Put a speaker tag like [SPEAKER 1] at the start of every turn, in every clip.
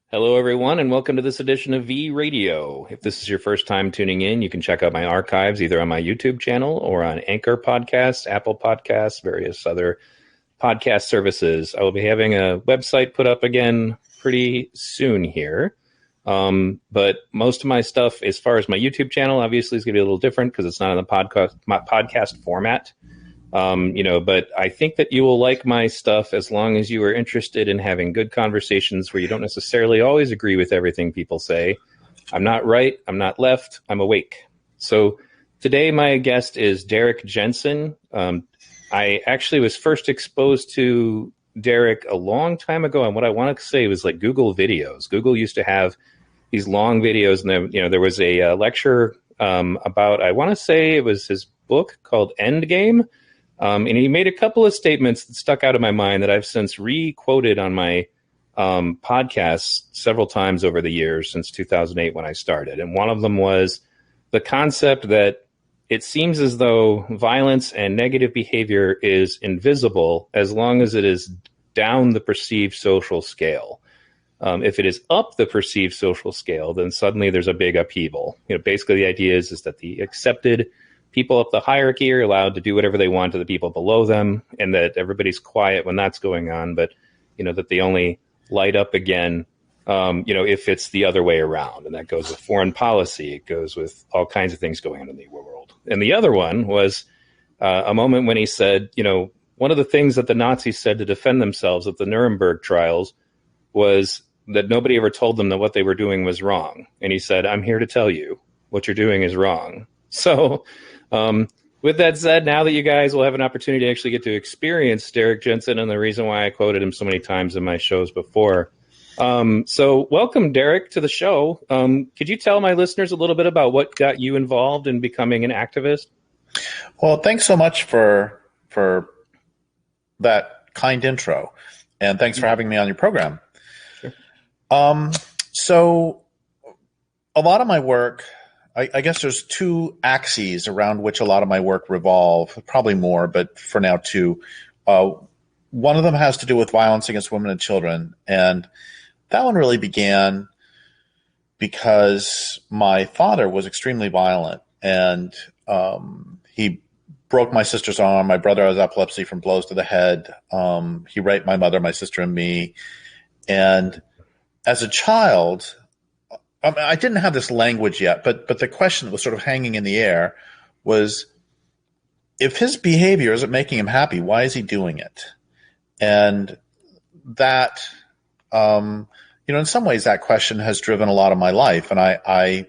[SPEAKER 1] Hello, everyone, and welcome to this edition of V Radio. If this is your first time tuning in, you can check out my archives either on my YouTube channel or on Anchor Podcasts, Apple Podcasts, various other podcast services. I will be having a website put up again pretty soon here. But most of my stuff, as far as my YouTube channel, obviously is going to be a little different because it's not in the podcast format. But I think that you will like my stuff as long as you are interested in having good conversations where you don't necessarily always agree with everything people say. I'm not right. I'm not left. I'm awake. So today my guest is Derrick Jensen. I actually was first exposed to Derrick a long time ago. And what I want to say was like Google videos. Google used to have these long videos. And there was a lecture about, I want to say it was his book called Endgame. And he made a couple of statements that stuck out of my mind that I've since re-quoted on my podcasts several times over the years since 2008 when I started. And one of them was the concept that it seems as though violence and negative behavior is invisible as long as it is down the perceived social scale. If it is up the perceived social scale, then suddenly there's a big upheaval. Basically the idea is that the accepted people up the hierarchy are allowed to do whatever they want to the people below them, and that everybody's quiet when that's going on, but that they only light up again if it's the other way around. And that goes with foreign policy. It goes with all kinds of things going on in the world. And the other one was a moment when he said, one of the things that the Nazis said to defend themselves at the Nuremberg trials was that nobody ever told them that what they were doing was wrong. And he said, I'm here to tell you what you're doing is wrong. So with that said, now that you guys will have an opportunity to actually get to experience Derrick Jensen, and the reason why I quoted him so many times in my shows before. So welcome, Derrick, to the show. Could you tell my listeners a little bit about what got you involved in becoming an activist?
[SPEAKER 2] Well, thanks so much for that kind intro, and thanks for having me on your program.
[SPEAKER 1] Sure.
[SPEAKER 2] So a lot of my work, I guess there's two axes around which a lot of my work revolve, probably more, but for now two. One of them has to do with violence against women and children, and that one really began because my father was extremely violent, and he broke my sister's arm. My brother has epilepsy from blows to the head. He raped my mother, my sister, and me. And as a child, I didn't have this language yet, but the question that was sort of hanging in the air was, if his behavior isn't making him happy, why is he doing it? And that, in some ways that question has driven a lot of my life. And I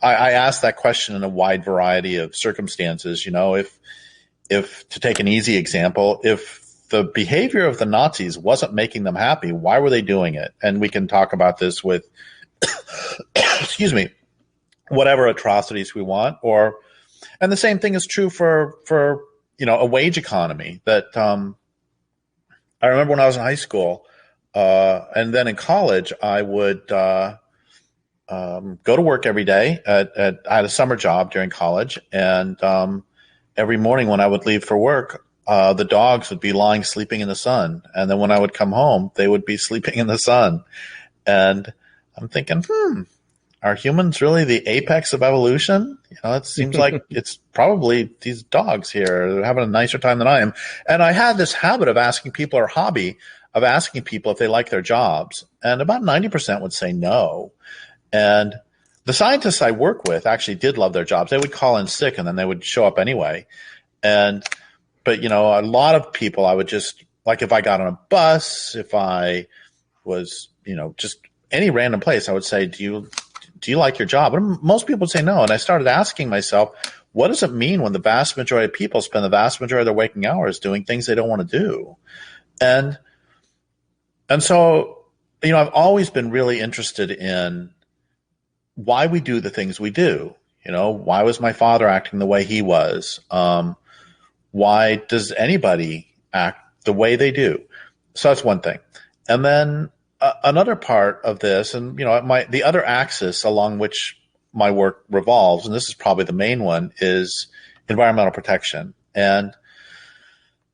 [SPEAKER 2] ask that question in a wide variety of circumstances. If to take an easy example, if the behavior of the Nazis wasn't making them happy, why were they doing it? And we can talk about this with, excuse me, whatever atrocities we want. And the same thing is true for a wage economy. That I remember when I was in high school, and then in college, I would go to work every day. I had a summer job during college, and every morning when I would leave for work, the dogs would be lying sleeping in the sun. And then when I would come home, they would be sleeping in the sun. And I'm thinking, are humans really the apex of evolution? It seems like it's probably these dogs here. They're having a nicer time than I am. And I had this habit of asking people, or hobby of asking people if they like their jobs. And about 90% would say no. And the scientists I work with actually did love their jobs. They would call in sick and then they would show up anyway. But a lot of people, I would just, like, if I got on a bus, if I was, just any random place, I would say, do you like your job? And most people would say no. And I started asking myself, what does it mean when the vast majority of people spend the vast majority of their waking hours doing things they don't want to do? And so, I've always been really interested in why we do the things we do. Why was my father acting the way he was? Why does anybody act the way they do? So that's one thing. And then another part of this, and the other axis along which my work revolves, and this is probably the main one, is environmental protection. And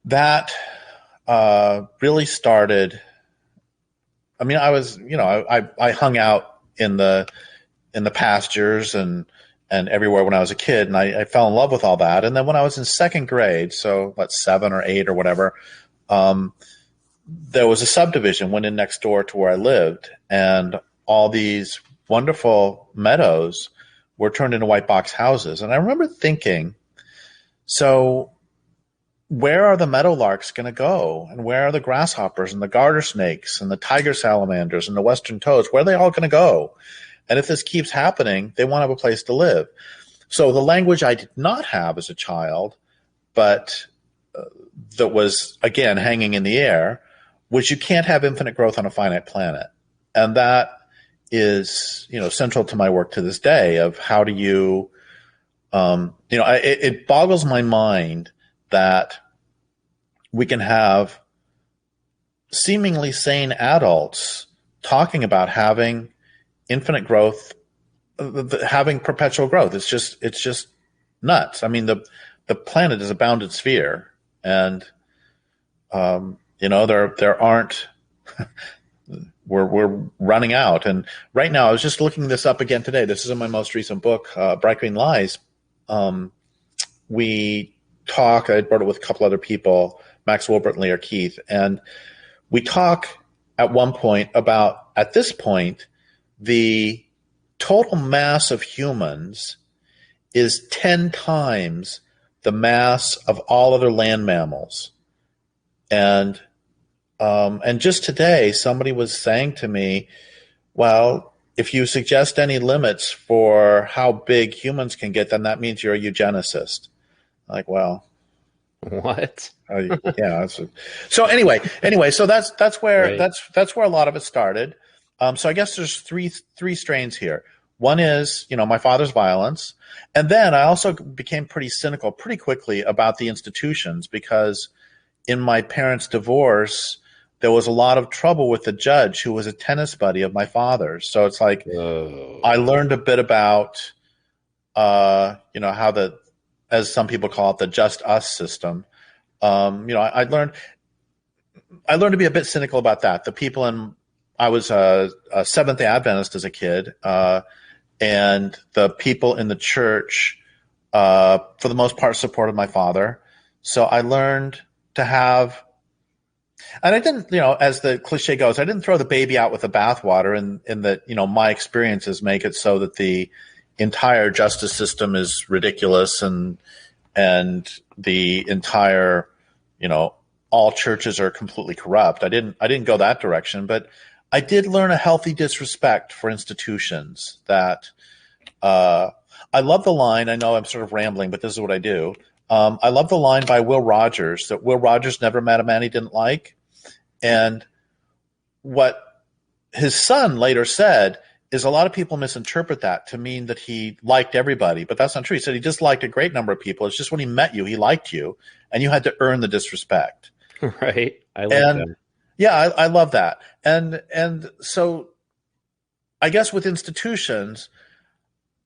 [SPEAKER 2] that really started I mean, I was, I hung out in the pastures and everywhere when I was a kid, and I fell in love with all that. And then when I was in second grade, so what, 7 or 8 or whatever, there was a subdivision went in next door to where I lived, and all these wonderful meadows were turned into white box houses. And I remember thinking, so where are the meadowlarks going to go? And where are the grasshoppers and the garter snakes and the tiger salamanders and the western toads? Where are they all going to go? And if this keeps happening, they won't have a place to live. So the language I did not have as a child, but that was, again, hanging in the air, was you can't have infinite growth on a finite planet. And that is, central to my work to this day of how do you, it boggles my mind that we can have seemingly sane adults talking about having infinite growth, having perpetual growth. It's just nuts. I mean, the planet is a bounded sphere, and there aren't. We're running out. And right now, I was just looking this up again today. This is in my most recent book, Bright Green Lies. We talk. I wrote it with a couple other people, Max Wilbert and Lear Keith, and we talk at one point about, at this point, the total mass of humans is 10 times the mass of all other land mammals. And just today, somebody was saying to me, well, if you suggest any limits for how big humans can get, then that means you're a eugenicist. Like, well,
[SPEAKER 1] what?
[SPEAKER 2] Yeah. So anyway, so that's where
[SPEAKER 1] Right.
[SPEAKER 2] that's where a lot of it started. So I guess there's three strains here. One is, my father's violence. And then I also became pretty cynical pretty quickly about the institutions, because in my parents' divorce, there was a lot of trouble with the judge who was a tennis buddy of my father's. So it's like, I learned a bit about, how as some people call it, the just us system. I learned to be a bit cynical about that. The people I was a Seventh-day Adventist as a kid, and the people in the church, for the most part, supported my father. So I learned to have, and I didn't, as the cliche goes, I didn't throw the baby out with the bathwater, in that, my experiences make it so that the entire justice system is ridiculous, and the entire, all churches are completely corrupt. I didn't go that direction, but I did learn a healthy disrespect for institutions. That I love the line. I know I'm sort of rambling, but this is what I do. I love the line by Will Rogers that Will Rogers never met a man he didn't like. And what his son later said is a lot of people misinterpret that to mean that he liked everybody, but that's not true. He said he just liked a great number of people. It's just when he met you, he liked you, and you had to earn the disrespect.
[SPEAKER 1] Right. I like that.
[SPEAKER 2] Yeah, I love that. And so I guess with institutions,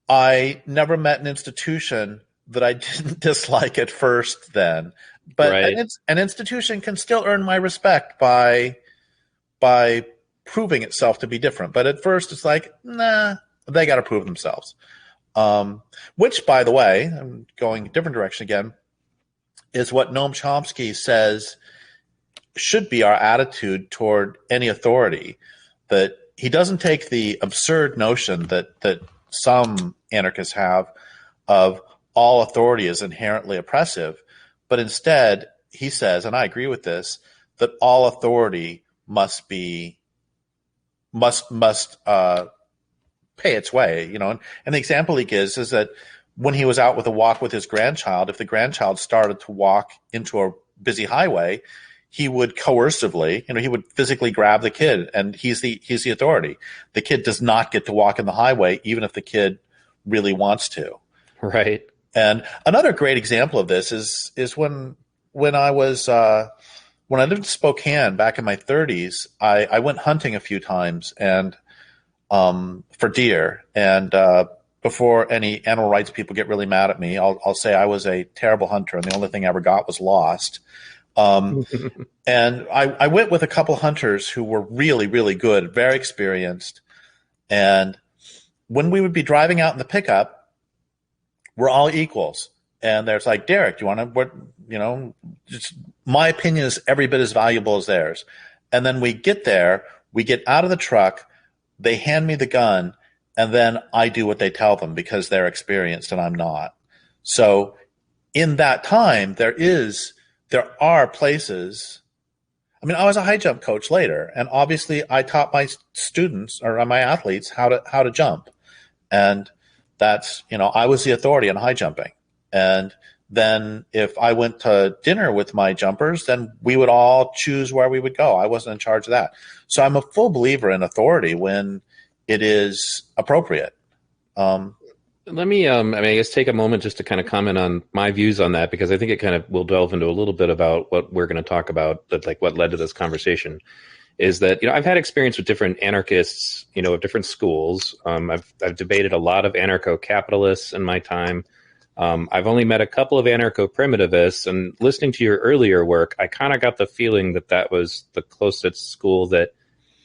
[SPEAKER 2] I never met an institution that I didn't dislike at first then. But
[SPEAKER 1] Right.
[SPEAKER 2] an institution can still earn my respect by proving itself to be different. But at first it's like, nah, they got to prove themselves. Which, by the way, I'm going a different direction again, is what Noam Chomsky says should be our attitude toward any authority. That he doesn't take the absurd notion that some anarchists have of all authority is inherently oppressive, but instead he says, and I agree with this, that all authority must pay its way, and the example he gives is that when he was out with a walk with his grandchild, if the grandchild started to walk into a busy highway, he would coercively, he would physically grab the kid, and he's the authority. The kid does not get to walk in the highway, even if the kid really wants to.
[SPEAKER 1] Right.
[SPEAKER 2] And another great example of this is when I was when I lived in Spokane back in my 30s, I went hunting a few times and for deer. And before any animal rights people get really mad at me, I'll say I was a terrible hunter, and the only thing I ever got was lost. And I went with a couple hunters who were really, really good, very experienced. And when we would be driving out in the pickup, we're all equals. And there's like, Derrick, do you want to, what, just my opinion is every bit as valuable as theirs. And then we get there, we get out of the truck, they hand me the gun, and then I do what they tell them because they're experienced and I'm not. So in that time, there are places. I mean, I was a high jump coach later, and obviously I taught my students or my athletes how to jump. And that's, I was the authority on high jumping. And then if I went to dinner with my jumpers, then we would all choose where we would go. I wasn't in charge of that. So I'm a full believer in authority when it is appropriate.
[SPEAKER 1] Let me, I guess, take a moment just to kind of comment on my views on that, because I think it kind of will delve into a little bit about what we're going to talk about, like what led to this conversation. Is that, I've had experience with different anarchists, of different schools. I've debated a lot of anarcho-capitalists in my time. I've only met a couple of anarcho-primitivists, and listening to your earlier work, I kind of got the feeling that was the closest school that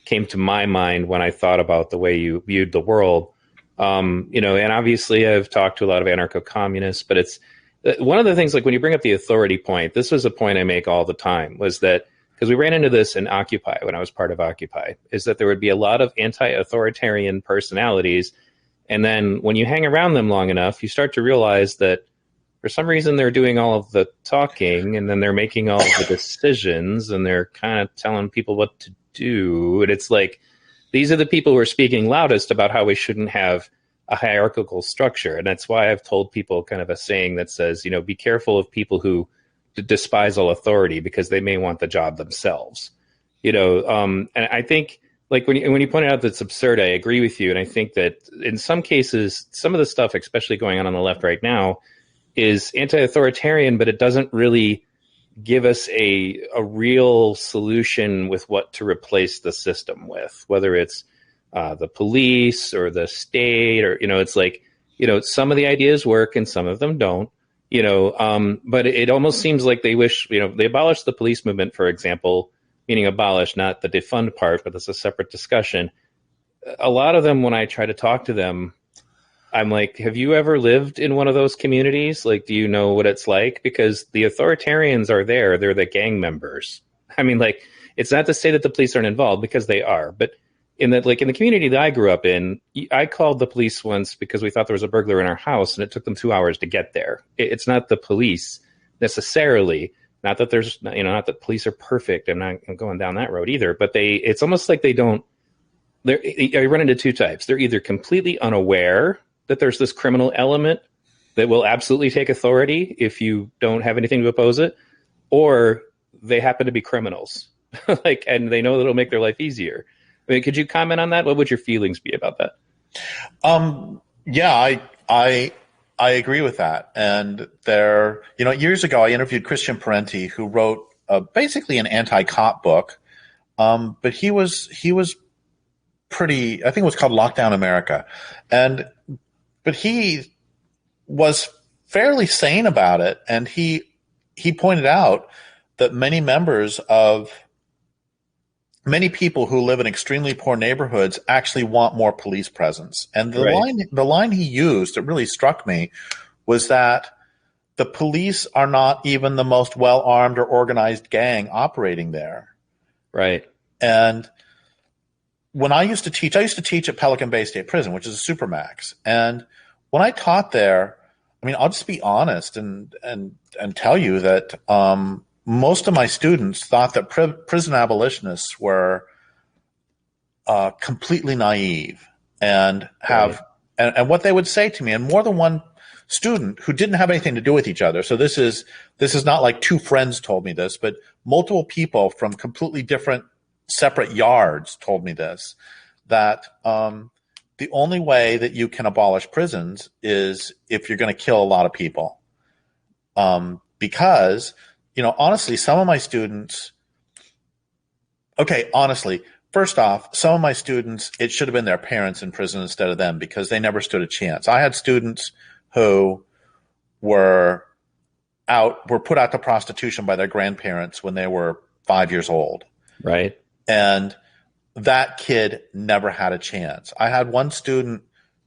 [SPEAKER 1] came to my mind when I thought about the way you viewed the world. And obviously I've talked to a lot of anarcho-communists, but it's one of the things, like when you bring up the authority point, this was a point I make all the time, was that, because we ran into this in Occupy when I was part of Occupy, is that there would be a lot of anti-authoritarian personalities. And then when you hang around them long enough, you start to realize that for some reason they're doing all of the talking, and then they're making all of the decisions, and they're kind of telling people what to do. And it's like, these are the people who are speaking loudest about how we shouldn't have a hierarchical structure. And that's why I've told people kind of a saying that says, be careful of people who despise all authority, because they may want the job themselves. And I think, like when you pointed out that it's absurd, I agree with you. And I think that in some cases, some of the stuff, especially going on the left right now, is anti-authoritarian, but it doesn't really give us a real solution with what to replace the system with, whether it's the police or the state, or, it's like, some of the ideas work and some of them don't, but it almost seems like they wish, they abolished the police movement, for example, meaning abolish, not the defund part, but that's a separate discussion. A lot of them, when I try to talk to them, I'm like, have you ever lived in one of those communities? Like, do you know what it's like? Because the authoritarians are there. They're the gang members. I mean, like, it's not to say that the police aren't involved, because they are. But in the community that I grew up in, I called the police once because we thought there was a burglar in our house, and it took them 2 hours to get there. It's not the police necessarily. Not that there's, not that police are perfect. I'm not going down that road either. But it's almost like they don't. I run into two types. They're either completely unaware that there's this criminal element that will absolutely take authority if you don't have anything to oppose it, or they happen to be criminals, and they know that it'll make their life easier. I mean, could you comment on that? What would your feelings be about that?
[SPEAKER 2] Yeah, I agree with that. And years ago, I interviewed Christian Parenti, who wrote basically an anti-cop book. But he was pretty, I think it was called Lockdown America. But he was fairly sane about it. And he pointed out that many people who live in extremely poor neighborhoods actually want more police presence. And the line he used that really struck me was that the police are not even the most well-armed or organized gang operating there.
[SPEAKER 1] Right.
[SPEAKER 2] And when I used to teach at Pelican Bay State Prison, which is a supermax. And when I taught there, I mean, I'll just be honest and tell you that most of my students thought that prison abolitionists were completely naive and and what they would say to me, and more than one student who didn't have anything to do with each other. So this is not like two friends told me this, but multiple people from completely different separate yards told me this, that the only way that you can abolish prisons is if you're going to kill a lot of people. Because, honestly, some of my students, first off, some of my students, it should have been their parents in prison instead of them, because they never stood a chance. I had students who were were put out to prostitution by their grandparents when they were 5 years old.
[SPEAKER 1] Right.
[SPEAKER 2] And that kid never had a chance. I had one student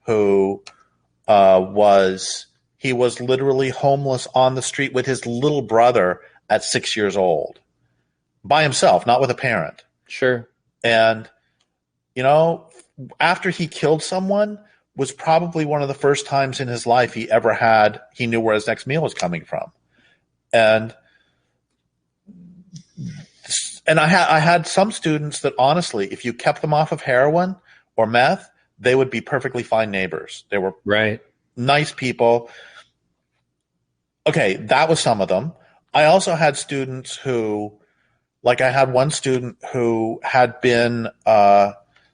[SPEAKER 2] who was literally homeless on the street with his little brother at 6 years old, by himself, not with a parent.
[SPEAKER 1] Sure.
[SPEAKER 2] And, after he killed someone was probably one of the first times in his life he knew where his next meal was coming from. And I had some students that honestly, if you kept them off of heroin or meth, they would be perfectly fine neighbors. They were nice people. Okay, that was some of them. I also had students who, I had one student who had been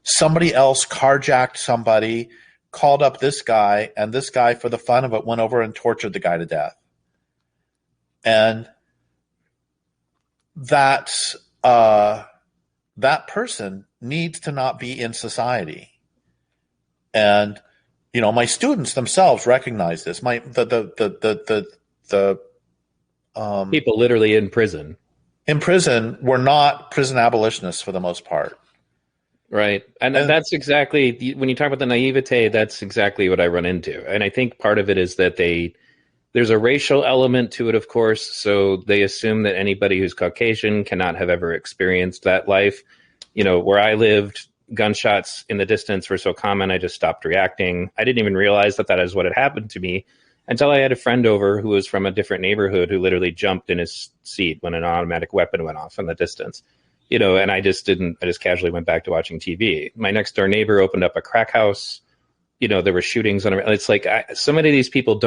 [SPEAKER 2] somebody else carjacked somebody, called up this guy, and this guy, for the fun of it, went over and tortured the guy to death. And that person needs to not be in society. And my students themselves recognize this. The
[SPEAKER 1] people literally in prison
[SPEAKER 2] were not prison abolitionists for the most part.
[SPEAKER 1] Right. And that's exactly, when you talk about the naivete, that's exactly what I run into. And I think part of it is that there's a racial element to it, of course. So they assume that anybody who's Caucasian cannot have ever experienced that life. Where I lived, gunshots in the distance were so common, I just stopped reacting. I didn't even realize that is what had happened to me until I had a friend over who was from a different neighborhood who literally jumped in his seat when an automatic weapon went off in the distance. And I just casually went back to watching TV. My next door neighbor opened up a crack house. There were shootings on it. It's like, so many of these people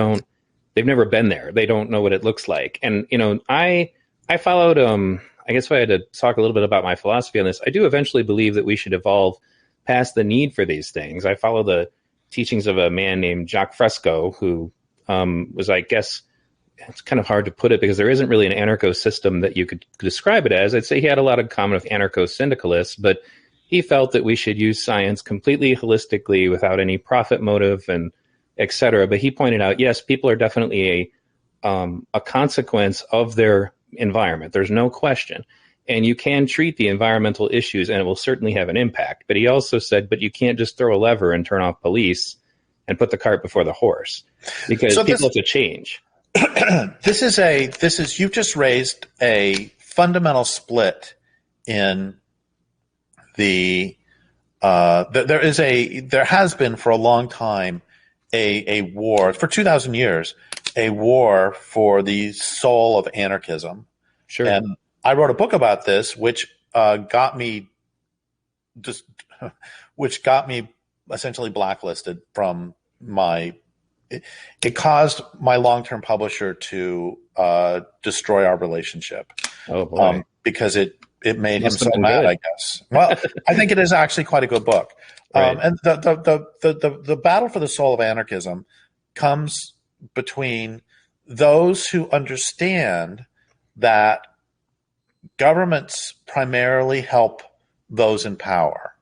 [SPEAKER 1] they've never been there. They don't know what it looks like. And, I followed, I guess if I had to talk a little bit about my philosophy on this, I do eventually believe that we should evolve past the need for these things. I follow the teachings of a man named Jacques Fresco, who was, I guess, it's kind of hard to put it because there isn't really an anarcho system that you could describe it as. I'd say he had a lot in common with anarcho syndicalists, but he felt that we should use science completely holistically without any profit motive and et cetera. But he pointed out, yes, people are definitely a consequence of their environment. There's no question. And you can treat the environmental issues and it will certainly have an impact. But he also said, but you can't just throw a lever and turn off police and put the cart before the horse, because people have to change.
[SPEAKER 2] You've just raised a fundamental split in there has been for a long time a war, for 2,000 years, a war for the soul of anarchism.
[SPEAKER 1] Sure.
[SPEAKER 2] And I wrote a book about this, which got me essentially blacklisted from it caused my long-term publisher to destroy our relationship.
[SPEAKER 1] Oh boy.
[SPEAKER 2] Because it made him so mad, I guess. Well, I think it is actually quite a good book. Right. And the battle for the soul of anarchism comes between those who understand that governments primarily help those in power.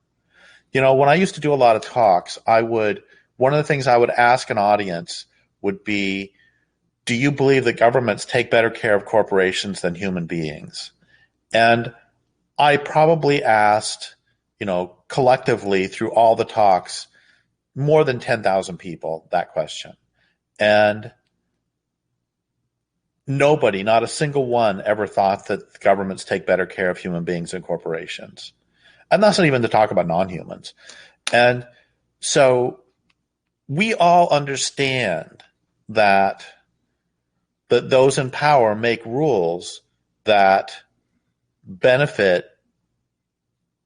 [SPEAKER 2] When I used to do a lot of talks, one of the things I would ask an audience would be, do you believe that governments take better care of corporations than human beings? And I probably asked, collectively through all the talks, more than 10,000 people that question. And nobody, not a single one, ever thought that governments take better care of human beings than corporations. And that's not even to talk about non-humans. And so we all understand that those in power make rules that benefit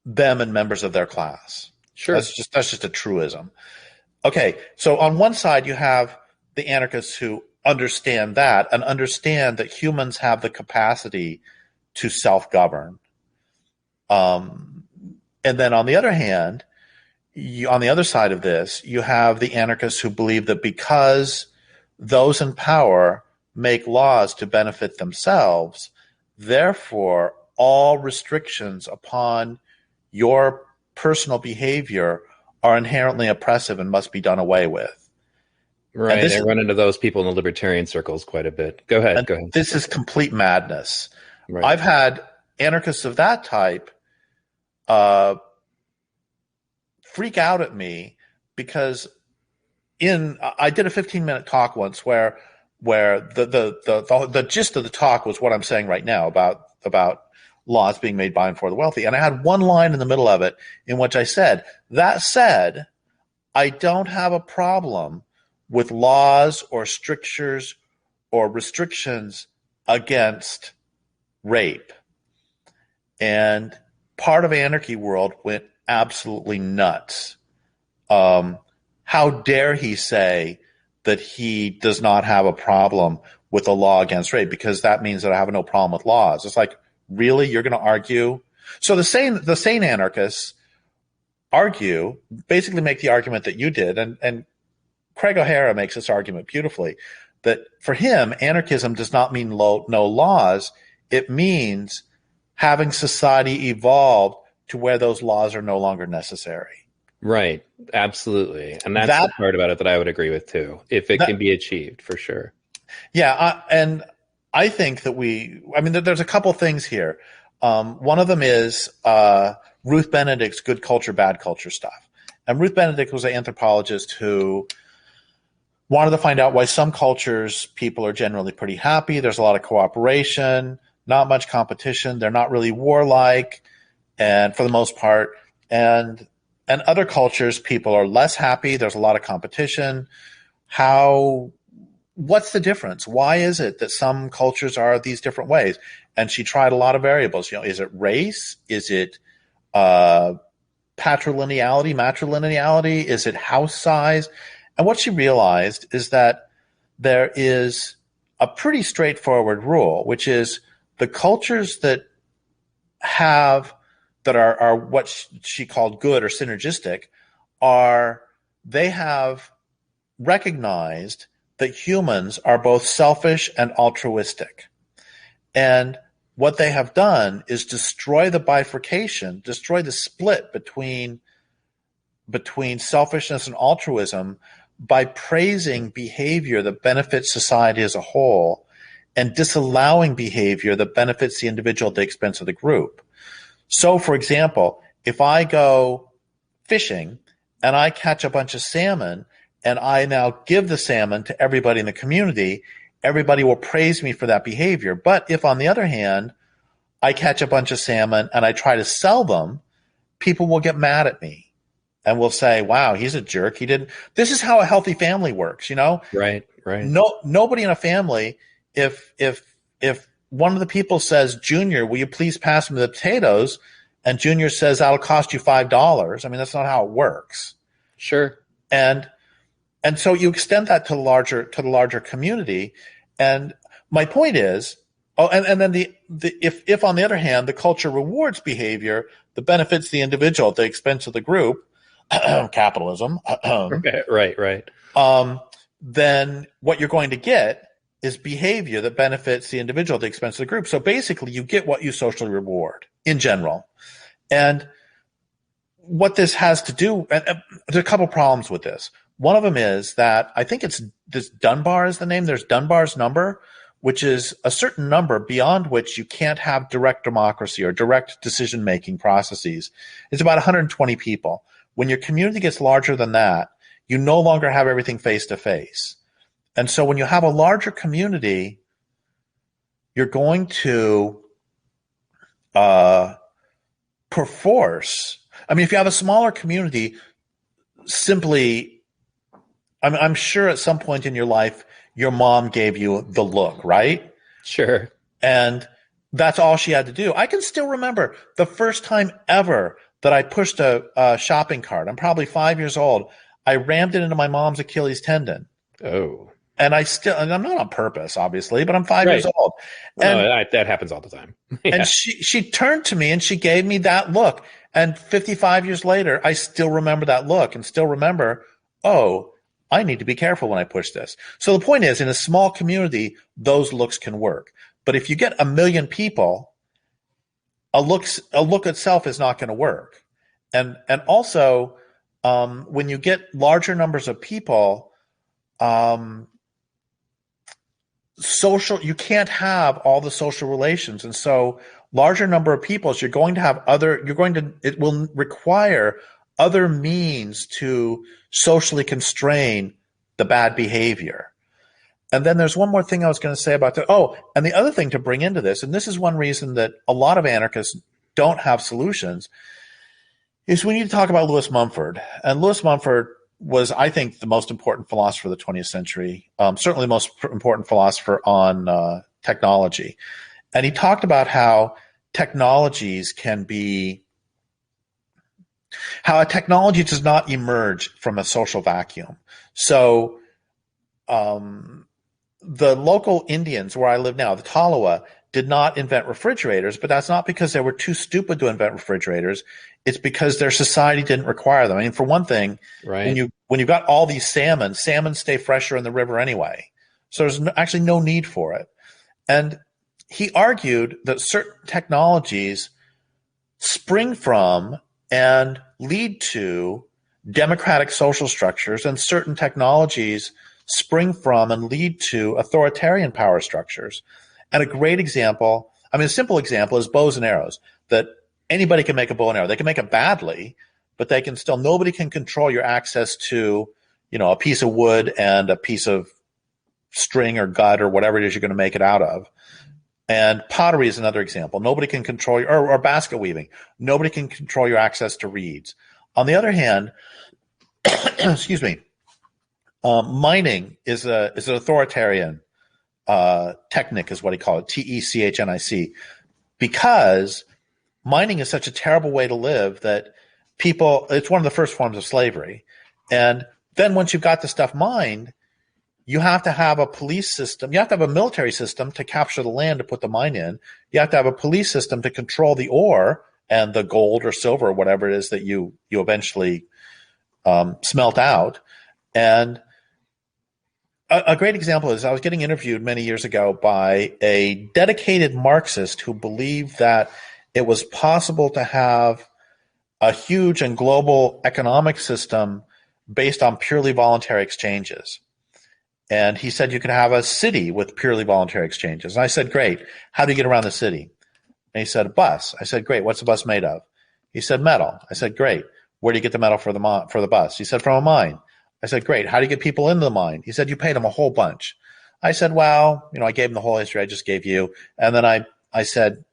[SPEAKER 2] them and members of their class.
[SPEAKER 1] Sure.
[SPEAKER 2] That's just a truism. Okay, so on one side you have the anarchists who understand that and understand that humans have the capacity to self-govern. And then on the other hand, on the other side of this, you have the anarchists who believe that because those in power make laws to benefit themselves, therefore all restrictions upon your personal behavior are inherently oppressive and must be done away with.
[SPEAKER 1] Right. I run into those people in the libertarian circles quite a bit. Go ahead.
[SPEAKER 2] This is complete madness.
[SPEAKER 1] Right.
[SPEAKER 2] I've had anarchists of that type freak out at me because I did a 15-minute talk once where the gist of the talk was what I'm saying right now about laws being made by and for the wealthy. And I had one line in the middle of it in which I said, that said, I don't have a problem with laws or strictures or restrictions against rape. And part of anarchy world went absolutely nuts. How dare he say that he does not have a problem with a law against rape, because that means that I have no problem with laws. It's like, really? You're going to argue? So the sane anarchists basically make the argument that you did, and Craig O'Hara makes this argument beautifully, that for him, anarchism does not mean no laws. It means having society evolve to where those laws are no longer necessary.
[SPEAKER 1] Right. Absolutely. And that's the part about it that I would agree with too, if it can be achieved, for sure.
[SPEAKER 2] Yeah. And I think that there's a couple things here. One of them is Ruth Benedict's good culture, bad culture stuff. And Ruth Benedict was an anthropologist who wanted to find out why some cultures people are generally pretty happy. There's a lot of cooperation, not much competition. They're not really warlike, and for the most part, and other cultures people are less happy. There's a lot of competition. What's the difference? Why is it that some cultures are these different ways? And she tried a lot of variables. Is it race? Is it matrilineality? Is it house size? And what she realized is that there is a pretty straightforward rule, which is the cultures that are what she called good or synergistic they have recognized that humans are both selfish and altruistic. And what they have done is destroy the bifurcation, destroy the split between selfishness and altruism by praising behavior that benefits society as a whole and disallowing behavior that benefits the individual at the expense of the group. So, for example, if I go fishing and I catch a bunch of salmon and I now give the salmon to everybody in the community, everybody will praise me for that behavior. But if, on the other hand, I catch a bunch of salmon and I try to sell them, people will get mad at me and will say, wow, he's a jerk. This is how a healthy family works,
[SPEAKER 1] Right.
[SPEAKER 2] Nobody in a family, if one of the people says, Junior, will you please pass me the potatoes? And Junior says, that'll cost you $5. I mean, that's not how it works.
[SPEAKER 1] Sure.
[SPEAKER 2] And so you extend that to the larger community. And my point is, and then if on the other hand, the culture rewards behavior that benefits the individual at the expense of the group, capitalism,
[SPEAKER 1] right.
[SPEAKER 2] Then what you're going to get is behavior that benefits the individual at the expense of the group. So basically, you get what you socially reward in general. And what this has to do, and there's a couple problems with this. One of them is that I think it's this Dunbar is the name. There's Dunbar's number, which is a certain number beyond which you can't have direct democracy or direct decision-making processes. It's about 120 people. When your community gets larger than that, you no longer have everything face-to-face. And so when you have a larger community, you're going to perforce. I mean, if you have a smaller community, I'm sure at some point in your life, your mom gave you the look, right?
[SPEAKER 1] Sure.
[SPEAKER 2] And that's all she had to do. I can still remember the first time ever that I pushed a shopping cart. I'm probably 5 years old. I rammed it into my mom's Achilles tendon.
[SPEAKER 1] Oh.
[SPEAKER 2] And I'm not on purpose, obviously, but I'm 5 years old. And
[SPEAKER 1] that happens all the time.
[SPEAKER 2] Yeah. And she turned to me and she gave me that look. And 55 years later, I still remember that look and still remember, I need to be careful when I push this. So the point is, in a small community, those looks can work. But if you get 1 million people, a look itself is not going to work. And also, when you get larger numbers of people, social, you can't have all the social relations. And so larger number of peoples, it will require other means to socially constrain the bad behavior. And then there's one more thing I was going to say about that. Oh, and the other thing to bring into this, and this is one reason that a lot of anarchists don't have solutions, is we need to talk about Lewis Mumford. And Lewis Mumford was, I think, the most important philosopher of the 20th century, certainly the most important philosopher on technology. And he talked about how technologies how a technology does not emerge from a social vacuum. So the local Indians where I live now, the Tolowa, did not invent refrigerators, but that's not because they were too stupid to invent refrigerators. It's because their society didn't require them. I mean, for one thing,
[SPEAKER 1] right,
[SPEAKER 2] when you've got all these salmon stay fresher in the river anyway. So there's actually no need for it. And he argued that certain technologies spring from and lead to democratic social structures, and certain technologies spring from and lead to authoritarian power structures. And a great example, I mean, a simple example is bows and arrows, that anybody can make a bow and arrow. They can make it badly, but nobody can control your access to, a piece of wood and a piece of string or gut or whatever it is you're going to make it out of. And pottery is another example. Nobody can control or basket weaving. Nobody can control your access to reeds. On the other hand, excuse me, mining is an authoritarian technic, is what he called it, technic, because mining is such a terrible way to live that it's one of the first forms of slavery. And then once you've got the stuff mined, you have to have a police system. You have to have a military system to capture the land to put the mine in. You have to have a police system to control the ore and the gold or silver or whatever it is that you eventually smelt out. And a great example is I was getting interviewed many years ago by a dedicated Marxist who believed that it was possible to have a huge and global economic system based on purely voluntary exchanges. And he said you could have a city with purely voluntary exchanges. And I said, great. How do you get around the city? And he said, a bus. I said, great. What's the bus made of? He said, metal. I said, great. Where do you get the metal for the bus? He said, from a mine. I said, great. How do you get people into the mine? He said, you paid them a whole bunch. I said, well, I gave him the whole history I just gave you. And then I said,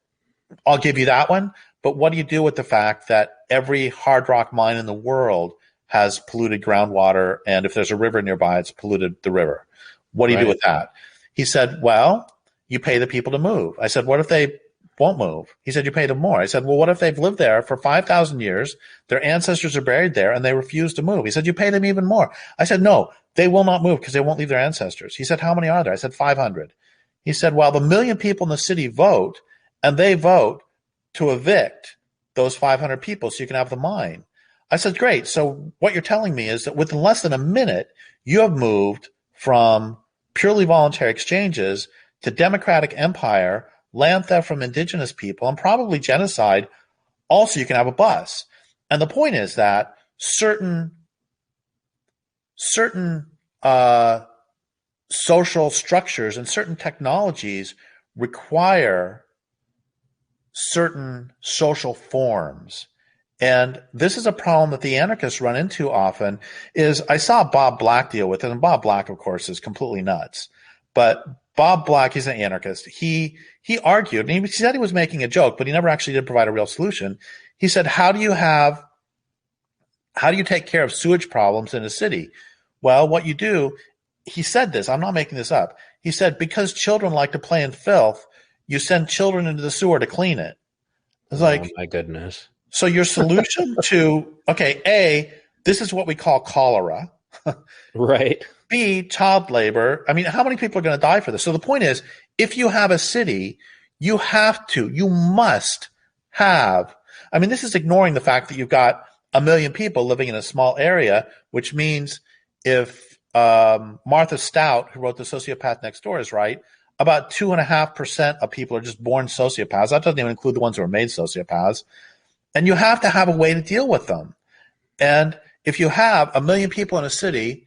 [SPEAKER 2] I'll give you that one. But what do you do with the fact that every hard rock mine in the world has polluted groundwater, and if there's a river nearby, it's polluted the river? What do you do with that? He said, well, you pay the people to move. I said, what if they won't move? He said, you pay them more. I said, well, what if they've lived there for 5,000 years, their ancestors are buried there, and they refuse to move? He said, you pay them even more. I said, no, they will not move because they won't leave their ancestors. He said, how many are there? I said, 500. He said, well, the 1 million people in the city vote, and they vote to evict those 500 people so you can have the mine. I said, great. So what you're telling me is that within less than a minute, you have moved from purely voluntary exchanges to democratic empire, land theft from indigenous people, and probably genocide. Also, you can have a bus. And the point is that certain social structures and certain technologies require certain social forms. And this is a problem that the anarchists run into often. Is I saw Bob Black deal with it, and Bob Black, of course, is completely nuts. But Bob Black, he's an anarchist. He argued, and he said he was making a joke, but he never actually did provide a real solution. He said, how do you take care of sewage problems in a city? Well, what you do, he said this, I'm not making this up. He said, because children like to play in filth, you send children into the sewer to clean it. It's like,
[SPEAKER 1] oh my goodness.
[SPEAKER 2] So your solution to, okay, A, this is what we call cholera.
[SPEAKER 1] Right.
[SPEAKER 2] B, child labor. I mean, how many people are going to die for this? So the point is, if you have a city, you must have, I mean, this is ignoring the fact that you've got 1 million people living in a small area, which means if Martha Stout, who wrote The Sociopath Next Door, is right, about 2.5% of people are just born sociopaths. That doesn't even include the ones who are made sociopaths. And you have to have a way to deal with them. And if you have 1 million people in a city,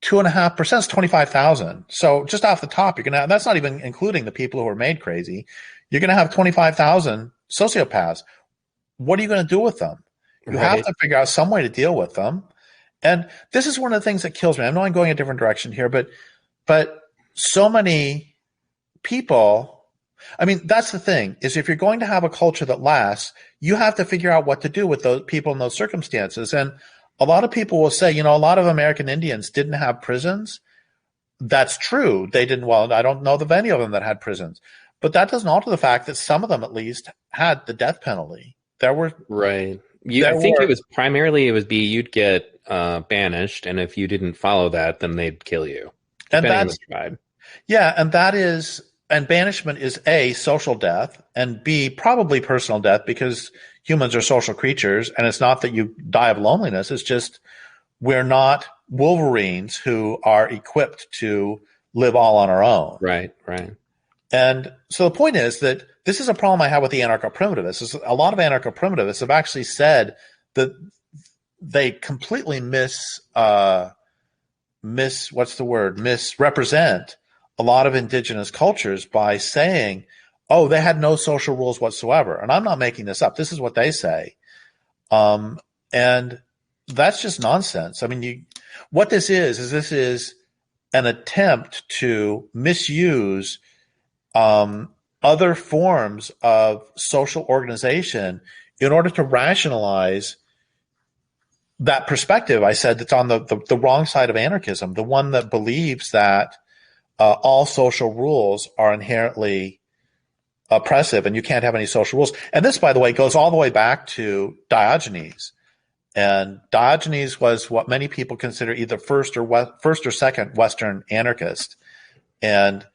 [SPEAKER 2] 2.5% is 25,000. So just off the top, you're gonna. That's not even including the people who are made crazy. You're gonna have 25,000 sociopaths. What are you going to do with them? You have to figure out some way to deal with them. And this is one of the things that kills me. I know I'm going a different direction here, but so many people, I mean, that's the thing, is if you're going to have a culture that lasts, you have to figure out what to do with those people in those circumstances. And a lot of people will say, a lot of American Indians didn't have prisons. That's true. They didn't. Well, I don't know of any of them that had prisons, but that doesn't alter the fact that some of them at least had the death penalty. There were
[SPEAKER 1] right. I think it was primarily you'd get banished, and if you didn't follow that, then they'd kill you. Depending on the tribe.
[SPEAKER 2] Yeah, and banishment is A, social death, and B, probably personal death, because humans are social creatures, and it's not that you die of loneliness. It's just we're not Wolverines who are equipped to live all on our own.
[SPEAKER 1] Right.
[SPEAKER 2] And so the point is that this is a problem I have with the anarcho-primitivists. A lot of anarcho-primitivists have actually said that they completely misrepresent a lot of indigenous cultures by saying, oh, they had no social rules whatsoever. And I'm not making this up. This is what they say. And that's just nonsense. I mean, what this is an attempt to misuse other forms of social organization in order to rationalize that perspective I said that's on the wrong side of anarchism, the one that believes that all social rules are inherently oppressive and you can't have any social rules. And this, by the way, goes all the way back to Diogenes. And Diogenes was what many people consider either first or second Western anarchist. And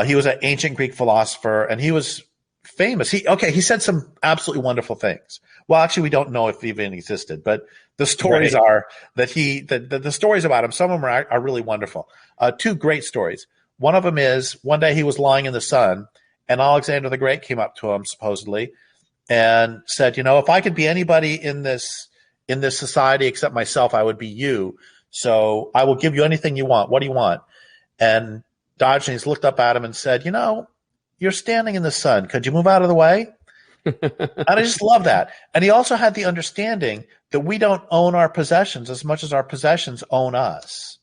[SPEAKER 2] he was an ancient Greek philosopher, and he was famous. He said some absolutely wonderful things. Well, actually, we don't know if he even existed, but the stories are that the stories about him, some of them are really wonderful. Two great stories. One of them is one day he was lying in the sun, and Alexander the Great came up to him supposedly and said, if I could be anybody in this society except myself, I would be you. So I will give you anything you want. What do you want? And Diogenes looked up at him and said, you're standing in the sun. Could you move out of the way? And I just love that. And he also had the understanding that we don't own our possessions as much as our possessions own us.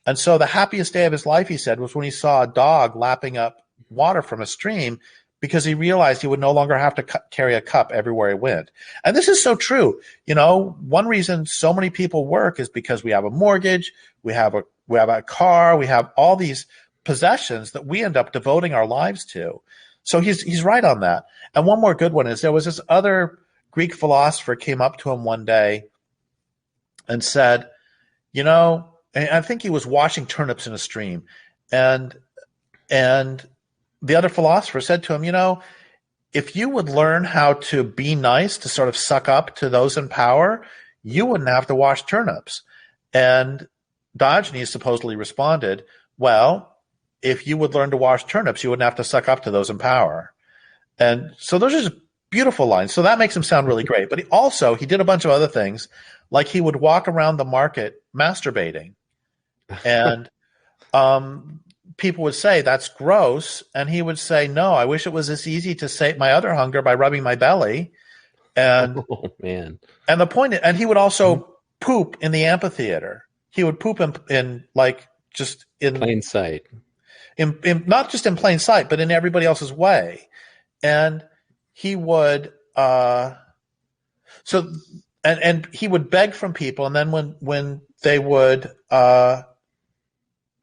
[SPEAKER 2] And so the happiest day of his life, he said, was when he saw a dog lapping up water from a stream, because he realized he would no longer have to carry a cup everywhere he went. And this is so true. One reason so many people work is because we have a mortgage, we have a car, we have all these possessions that we end up devoting our lives to. So he's right on that. And one more good one is there was this other Greek philosopher came up to him one day and said, and I think he was washing turnips in a stream, and the other philosopher said to him, if you would learn how to be nice, to sort of suck up to those in power, you wouldn't have to wash turnips. And Diogenes supposedly responded, well, if you would learn to wash turnips, you wouldn't have to suck up to those in power. And so those are just beautiful lines. So that makes him sound really great. But he did a bunch of other things, like he would walk around the market masturbating. And people would say, that's gross. And he would say, no, I wish it was this easy to sate my other hunger by rubbing my belly. And
[SPEAKER 1] oh, man.
[SPEAKER 2] And the point, and he would also poop in the amphitheater. He would poop in just in
[SPEAKER 1] plain sight.
[SPEAKER 2] In not just in plain sight, but in everybody else's way. And he would and he would beg from people, and then when they would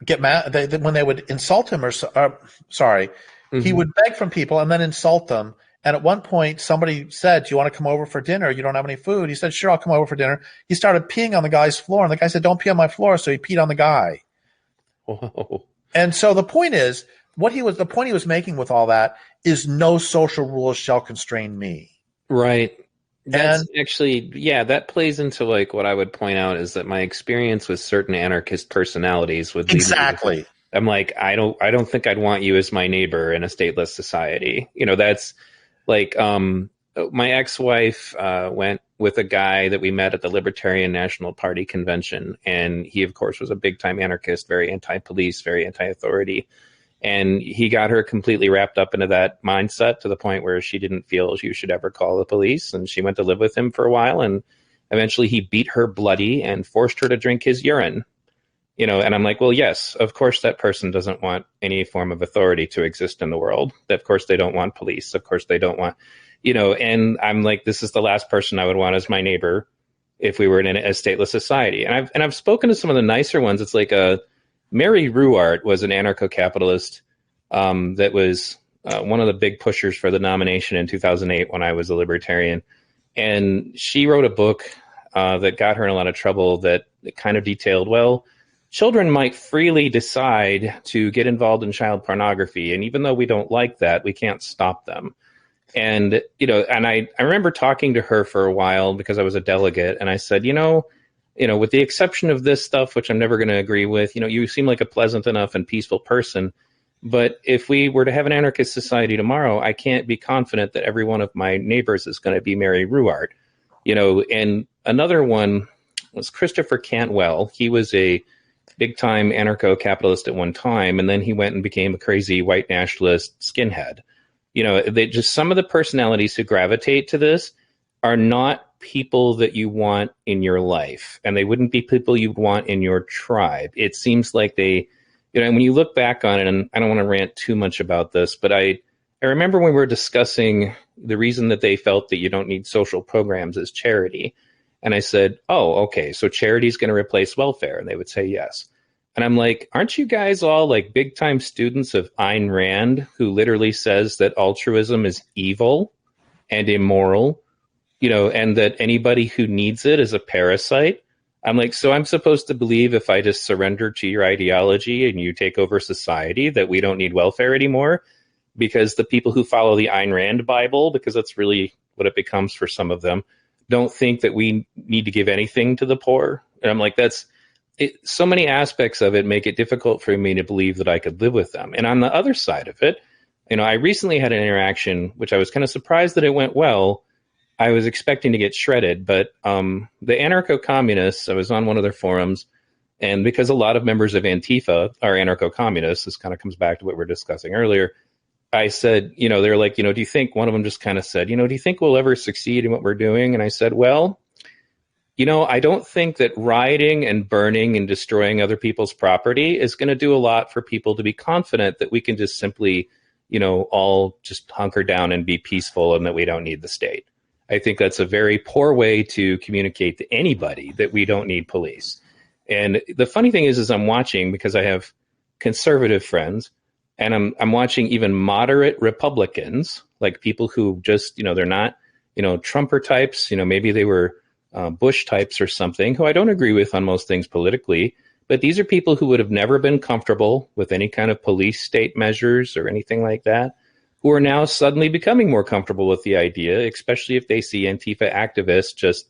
[SPEAKER 2] get mad, when they would insult him he would beg from people and then insult them. And at one point, somebody said, do you want to come over for dinner? You don't have any food. He said, sure, I'll come over for dinner. He started peeing on the guy's floor, and the guy said, don't pee on my floor. So he peed on the guy.
[SPEAKER 1] Whoa.
[SPEAKER 2] And so the point is, the point he was making with all that is no social rules shall constrain me.
[SPEAKER 1] Right. That's actually, that plays into what I would point out is that my experience with certain anarchist personalities would lead
[SPEAKER 2] exactly.
[SPEAKER 1] me, I'm like, I don't think I'd want you as my neighbor in a stateless society. That's my ex-wife went with a guy that we met at the Libertarian National Party convention, and he, of course, was a big-time anarchist, very anti-police, very anti-authority, and he got her completely wrapped up into that mindset to the point where she didn't feel she should ever call the police, and she went to live with him for a while, and eventually he beat her bloody and forced her to drink his urine. And I'm like, well, yes, of course that person doesn't want any form of authority to exist in the world. Of course they don't want police. Of course they don't want, and I'm like, this is the last person I would want as my neighbor if we were in a stateless society. And I've spoken to some of the nicer ones. It's like Mary Ruwart was an anarcho-capitalist that was one of the big pushers for the nomination in 2008 when I was a libertarian. And she wrote a book that got her in a lot of trouble that kind of detailed, well, children might freely decide to get involved in child pornography. And even though we don't like that, we can't stop them. And, and I remember talking to her for a while because I was a delegate. And I said, with the exception of this stuff, which I'm never going to agree with, you seem like a pleasant enough and peaceful person. But if we were to have an anarchist society tomorrow, I can't be confident that every one of my neighbors is going to be Mary Ruwart. And another one was Christopher Cantwell. He was a big-time anarcho-capitalist at one time, and then he went and became a crazy white nationalist skinhead. They just, some of the personalities who gravitate to this are not people that you want in your life, and they wouldn't be people you'd want in your tribe. It seems like they, and when you look back on it, and I don't want to rant too much about this, but I remember when we were discussing the reason that they felt that you don't need social programs is charity. And I said, oh, okay, so charity is going to replace welfare. And they would say yes. And I'm like, aren't you guys all like big time students of Ayn Rand, who literally says that altruism is evil and immoral, and that anybody who needs it is a parasite? I'm like, so I'm supposed to believe if I just surrender to your ideology and you take over society that we don't need welfare anymore? Because the people who follow the Ayn Rand Bible, because that's really what it becomes for some of them, don't think that we need to give anything to the poor. And I'm like, so many aspects of it make it difficult for me to believe that I could live with them. And on the other side of it, I recently had an interaction, which I was kind of surprised that it went well. I was expecting to get shredded, but the anarcho-communists, I was on one of their forums, and because a lot of members of Antifa are anarcho-communists, this kind of comes back to what we were discussing earlier, I said, they're like, do you think, one of them just kind of said, do you think we'll ever succeed in what we're doing? And I said, well, I don't think that rioting and burning and destroying other people's property is going to do a lot for people to be confident that we can just simply, all just hunker down and be peaceful and that we don't need the state. I think that's a very poor way to communicate to anybody that we don't need police. And the funny thing is I'm watching, because I have conservative friends, and I'm watching even moderate Republicans, like people who just, they're not, Trumper types, maybe they were Bush types or something, who I don't agree with on most things politically. But these are people who would have never been comfortable with any kind of police state measures or anything like that, who are now suddenly becoming more comfortable with the idea, especially if they see Antifa activists just,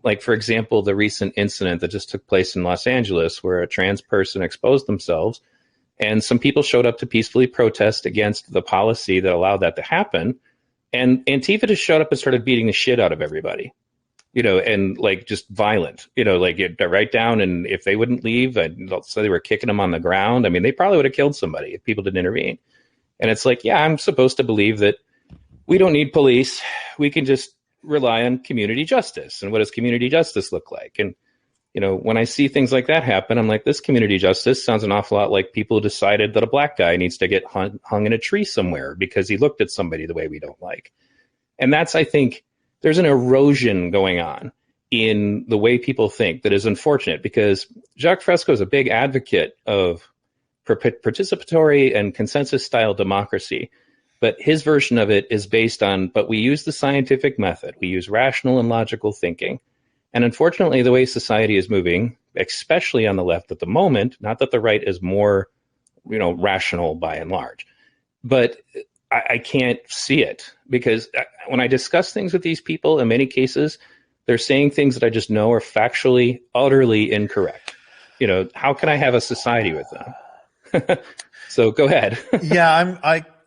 [SPEAKER 1] like, for example, the recent incident that just took place in Los Angeles where a trans person exposed themselves. And some people showed up to peacefully protest against the policy that allowed that to happen. And Antifa just showed up and started beating the shit out of everybody, and like just violent, like right down. And if they wouldn't leave, they'll say they were kicking them on the ground. I mean, they probably would have killed somebody if people didn't intervene. And it's like, yeah, I'm supposed to believe that we don't need police. We can just rely on community justice. And what does community justice look like? And when I see things like that happen, I'm like, this community justice sounds an awful lot like people who decided that a black guy needs to get hung in a tree somewhere because he looked at somebody the way we don't like. And that's, I think, there's an erosion going on in the way people think that is unfortunate, because Jacques Fresco is a big advocate of participatory and consensus style democracy. But his version of it is based on, but we use the scientific method. We use rational and logical thinking. And unfortunately, the way society is moving, especially on the left at the moment, not that the right is more, rational by and large, but I can't see it, because when I discuss things with these people, in many cases, they're saying things that I just know are factually, utterly incorrect. How can I have a society with them? So go ahead.
[SPEAKER 2] Yeah,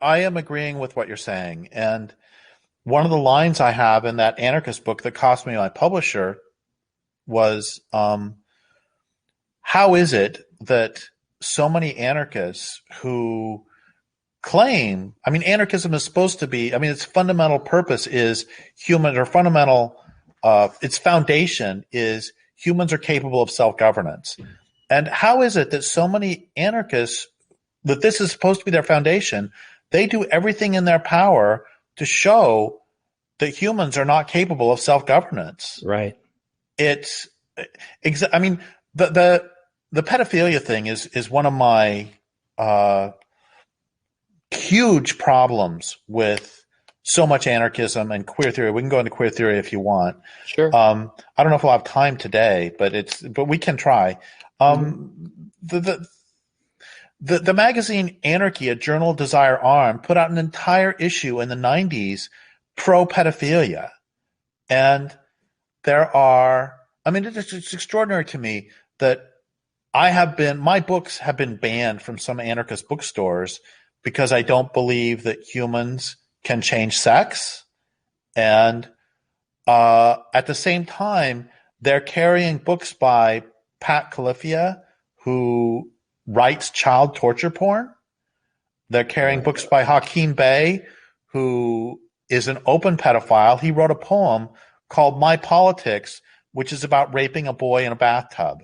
[SPEAKER 2] I am agreeing with what you're saying. And one of the lines I have in that anarchist book that cost me my publisher was, how is it that so many anarchists who claim, I mean, anarchism is supposed to be, I mean, its fundamental purpose is human, or fundamental, its foundation is humans are capable of self-governance. And how is it that so many anarchists, that this is supposed to be their foundation, they do everything in their power to show that humans are not capable of self-governance?
[SPEAKER 1] Right.
[SPEAKER 2] It's, I mean, the pedophilia thing is one of my huge problems with so much anarchism and queer theory. We can go into queer theory if you want.
[SPEAKER 1] Sure.
[SPEAKER 2] I don't know if we'll have time today, but we can try. The magazine Anarchy, a journal of Desire Arm, put out an entire issue in the 90s pro pedophilia. And there are, I mean, it's extraordinary to me that my books have been banned from some anarchist bookstores because I don't believe that humans can change sex. And at the same time, they're carrying books by Pat Califia, who writes child torture porn. They're carrying books by Hakeem Bey, who is an open pedophile. He wrote a poem called My Politics, which is about raping a boy in a bathtub.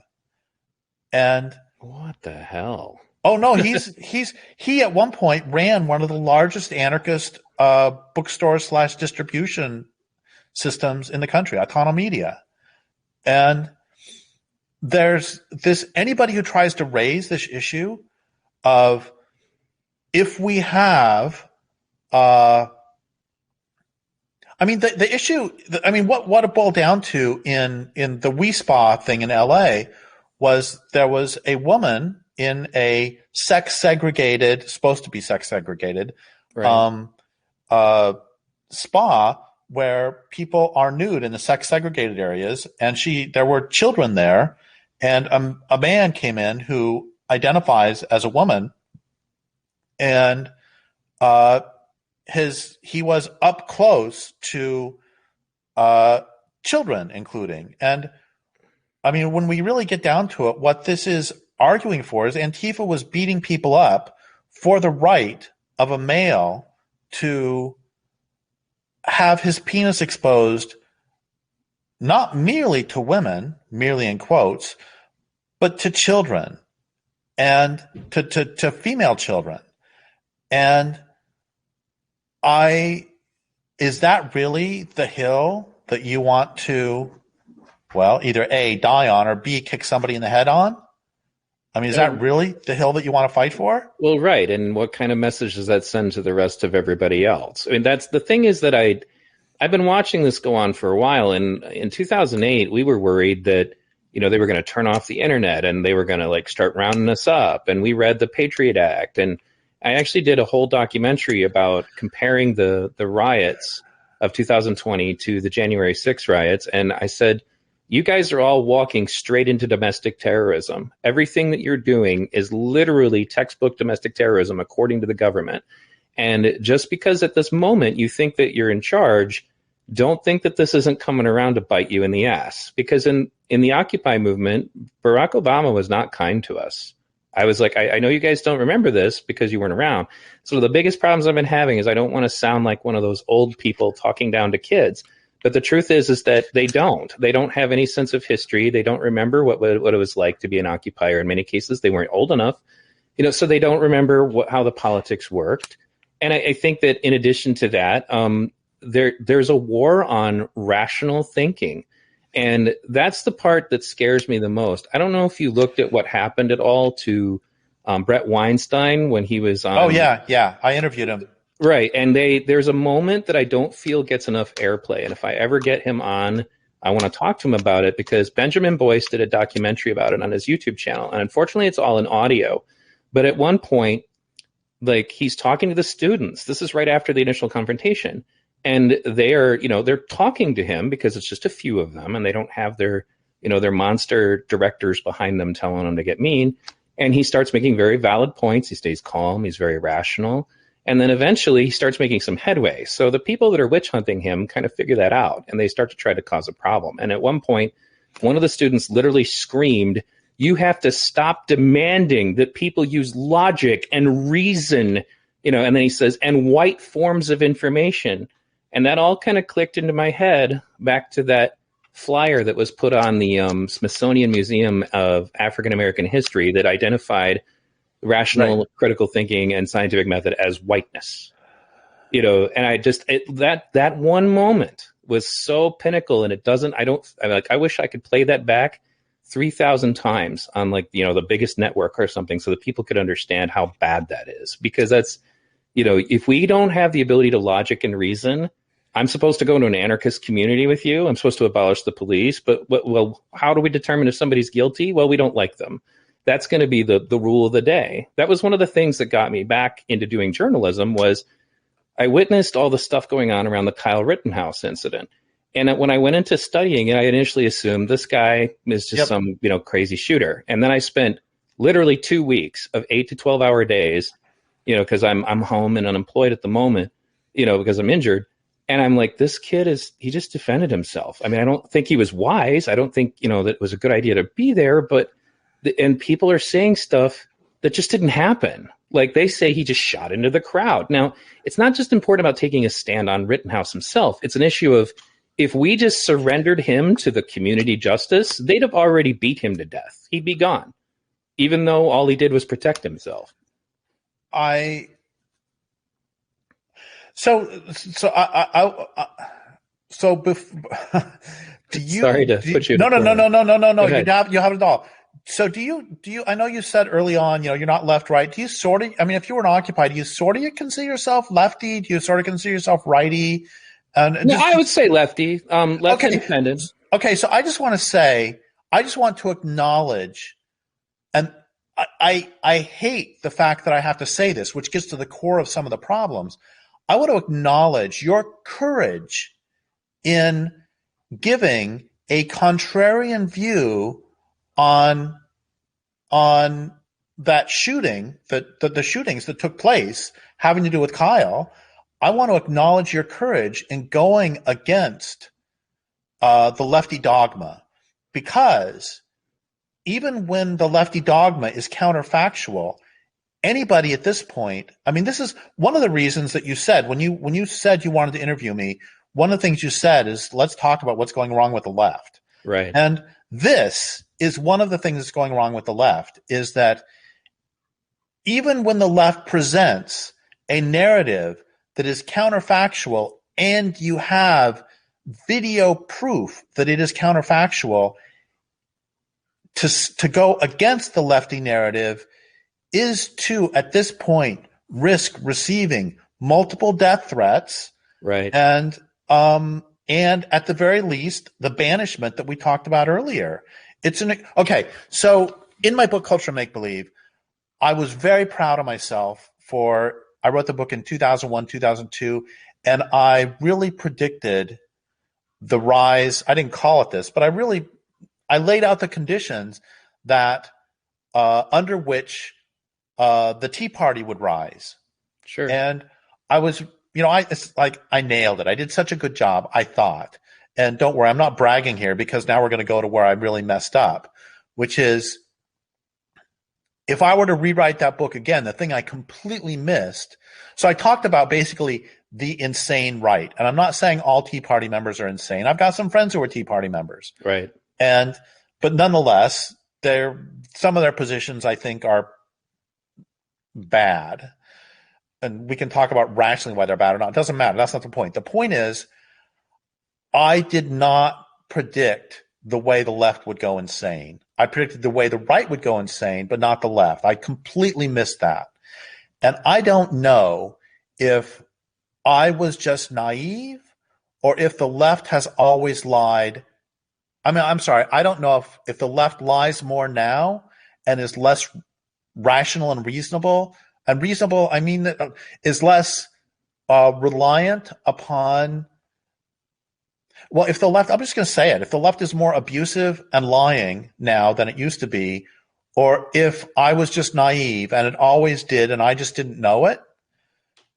[SPEAKER 2] And
[SPEAKER 1] what the hell?
[SPEAKER 2] Oh no, he at one point ran one of the largest anarchist bookstores / distribution systems in the country, Autonom Media. And there's this, anybody who tries to raise this issue of, if we have, I mean, the issue, I mean, what it boiled down to in the We Spa thing in LA was there was a woman in a supposed to be sex segregated,
[SPEAKER 1] right,
[SPEAKER 2] spa where people are nude in the sex segregated areas. And there were children there, and a man came in who identifies as a woman, and he was up close to children, including. And I mean, when we really get down to it, what this is arguing for is Antifa was beating people up for the right of a male to have his penis exposed, not merely to women, merely in quotes, but to children, and to female children. And is that really the hill that you want to, well, either A, die on, or B, kick somebody in the head on? I mean, is that really the hill that you want to fight for?
[SPEAKER 1] Well, right. And what kind of message does that send to the rest of everybody else? I mean, that's the thing, is that I've been watching this go on for a while. And in 2008, we were worried that, they were going to turn off the internet and they were going to start rounding us up. And we read the Patriot Act. And I actually did a whole documentary about comparing the riots of 2020 to the January 6th riots. And I said, you guys are all walking straight into domestic terrorism. Everything that you're doing is literally textbook domestic terrorism, according to the government. And just because at this moment you think that you're in charge, don't think that this isn't coming around to bite you in the ass. Because in the Occupy movement, Barack Obama was not kind to us. I was like, I know you guys don't remember this because you weren't around. So the biggest problems I've been having is I don't want to sound like one of those old people talking down to kids. But the truth is that they don't have any sense of history. They don't remember what it was like to be an occupier. In many cases, they weren't old enough, so they don't remember how the politics worked. And I think that in addition to that, there's a war on rational thinking. And that's the part that scares me the most. I don't know if you looked at what happened at all to Brett Weinstein when he was on.
[SPEAKER 2] Oh, yeah. I interviewed him.
[SPEAKER 1] Right. And there's a moment that I don't feel gets enough airplay. And if I ever get him on, I want to talk to him about it, because Benjamin Boyce did a documentary about it on his YouTube channel. And unfortunately, it's all in audio. But at one point, he's talking to the students. This is right after the initial confrontation. And they're talking to him because it's just a few of them and they don't have their monster directors behind them telling them to get mean. And he starts making very valid points. He stays calm. He's very rational. And then eventually he starts making some headway. So the people that are witch hunting him kind of figure that out, and they start to try to cause a problem. And at one point, one of the students literally screamed, "You have to stop demanding that people use logic and reason," and then he says, "and white forms of information." And that all kind of clicked into my head back to that flyer that was put on the Smithsonian Museum of African American History that identified rational critical thinking and scientific method as whiteness. And I just that one moment was so pinnacle, and I wish I could play that back 3,000 times on the biggest network or something so that people could understand how bad that is. Because that's, if we don't have the ability to logic and reason, I'm supposed to go into an anarchist community with you. I'm supposed to abolish the police. But, well, how do we determine if somebody's guilty? Well, we don't like them. That's going to be the rule of the day. That was one of the things that got me back into doing journalism. Was I witnessed all the stuff going on around the Kyle Rittenhouse incident. And when I went into studying it, I initially assumed this guy is just some, crazy shooter. And then I spent literally 2 weeks of 8 to 12-hour days, because I'm home and unemployed at the moment, because I'm injured. And I'm like, this kid he just defended himself. I mean, I don't think he was wise. I don't think, that it was a good idea to be there. And people are saying stuff that just didn't happen. Like they say he just shot into the crowd. Now, it's not just important about taking a stand on Rittenhouse himself. It's an issue of, if we just surrendered him to the community justice, they'd have already beat him to death. He'd be gone, even though all he did was protect himself.
[SPEAKER 2] So do you?
[SPEAKER 1] Sorry to put you.
[SPEAKER 2] No. You have it all. So do you? I know you said early on, you're not left, right. Do you sort of? I mean, if you were an Occupy, do you sort of consider yourself lefty? Do you sort of consider yourself righty?
[SPEAKER 1] No, I would say lefty. Left independent.
[SPEAKER 2] Okay, so I just want to acknowledge, and I hate the fact that I have to say this, which gets to the core of some of the problems. I want to acknowledge your courage in giving a contrarian view on that shooting, the shootings that took place having to do with Kyle. I want to acknowledge your courage in going against the lefty dogma, because even when the lefty dogma is counterfactual, anybody at this point, I mean, this is one of the reasons that you said when you said you wanted to interview me, one of the things you said is, let's talk about what's going wrong with the left.
[SPEAKER 1] Right.
[SPEAKER 2] And this is one of the things that's going wrong with the left, is that even when the left presents a narrative that is counterfactual and you have video proof that it is counterfactual, to go against the lefty narrative is to, at this point, risk receiving multiple death threats.
[SPEAKER 1] Right.
[SPEAKER 2] And at the very least, the banishment that we talked about earlier. Okay. So in my book, Culture Make Believe, I was very proud of myself I wrote the book in 2001, 2002, and I really predicted the rise. I didn't call it this, but I laid out the conditions that under which the Tea Party would rise.
[SPEAKER 1] Sure.
[SPEAKER 2] And I was, I nailed it. I did such a good job, I thought. And don't worry, I'm not bragging here, because now we're going to go to where I really messed up, which is, if I were to rewrite that book again, the thing I completely missed. So I talked about basically the insane right. And I'm not saying all Tea Party members are insane. I've got some friends who are Tea Party members.
[SPEAKER 1] Right.
[SPEAKER 2] But nonetheless, some of their positions, I think, are bad. And we can talk about rationally why they're bad or not. It doesn't matter. That's not the point. The point is, I did not predict the way the left would go insane. I predicted the way the right would go insane, but not the left. I completely missed that. And I don't know if I was just naive or if the left has always lied. I mean, I'm sorry. I don't know if the left lies more now and is less rational and reasonable. And reasonable, I mean, is less reliant upon. Well, if the left, I'm just going to say it, if the left is more abusive and lying now than it used to be, or if I was just naive and it always did and I just didn't know it,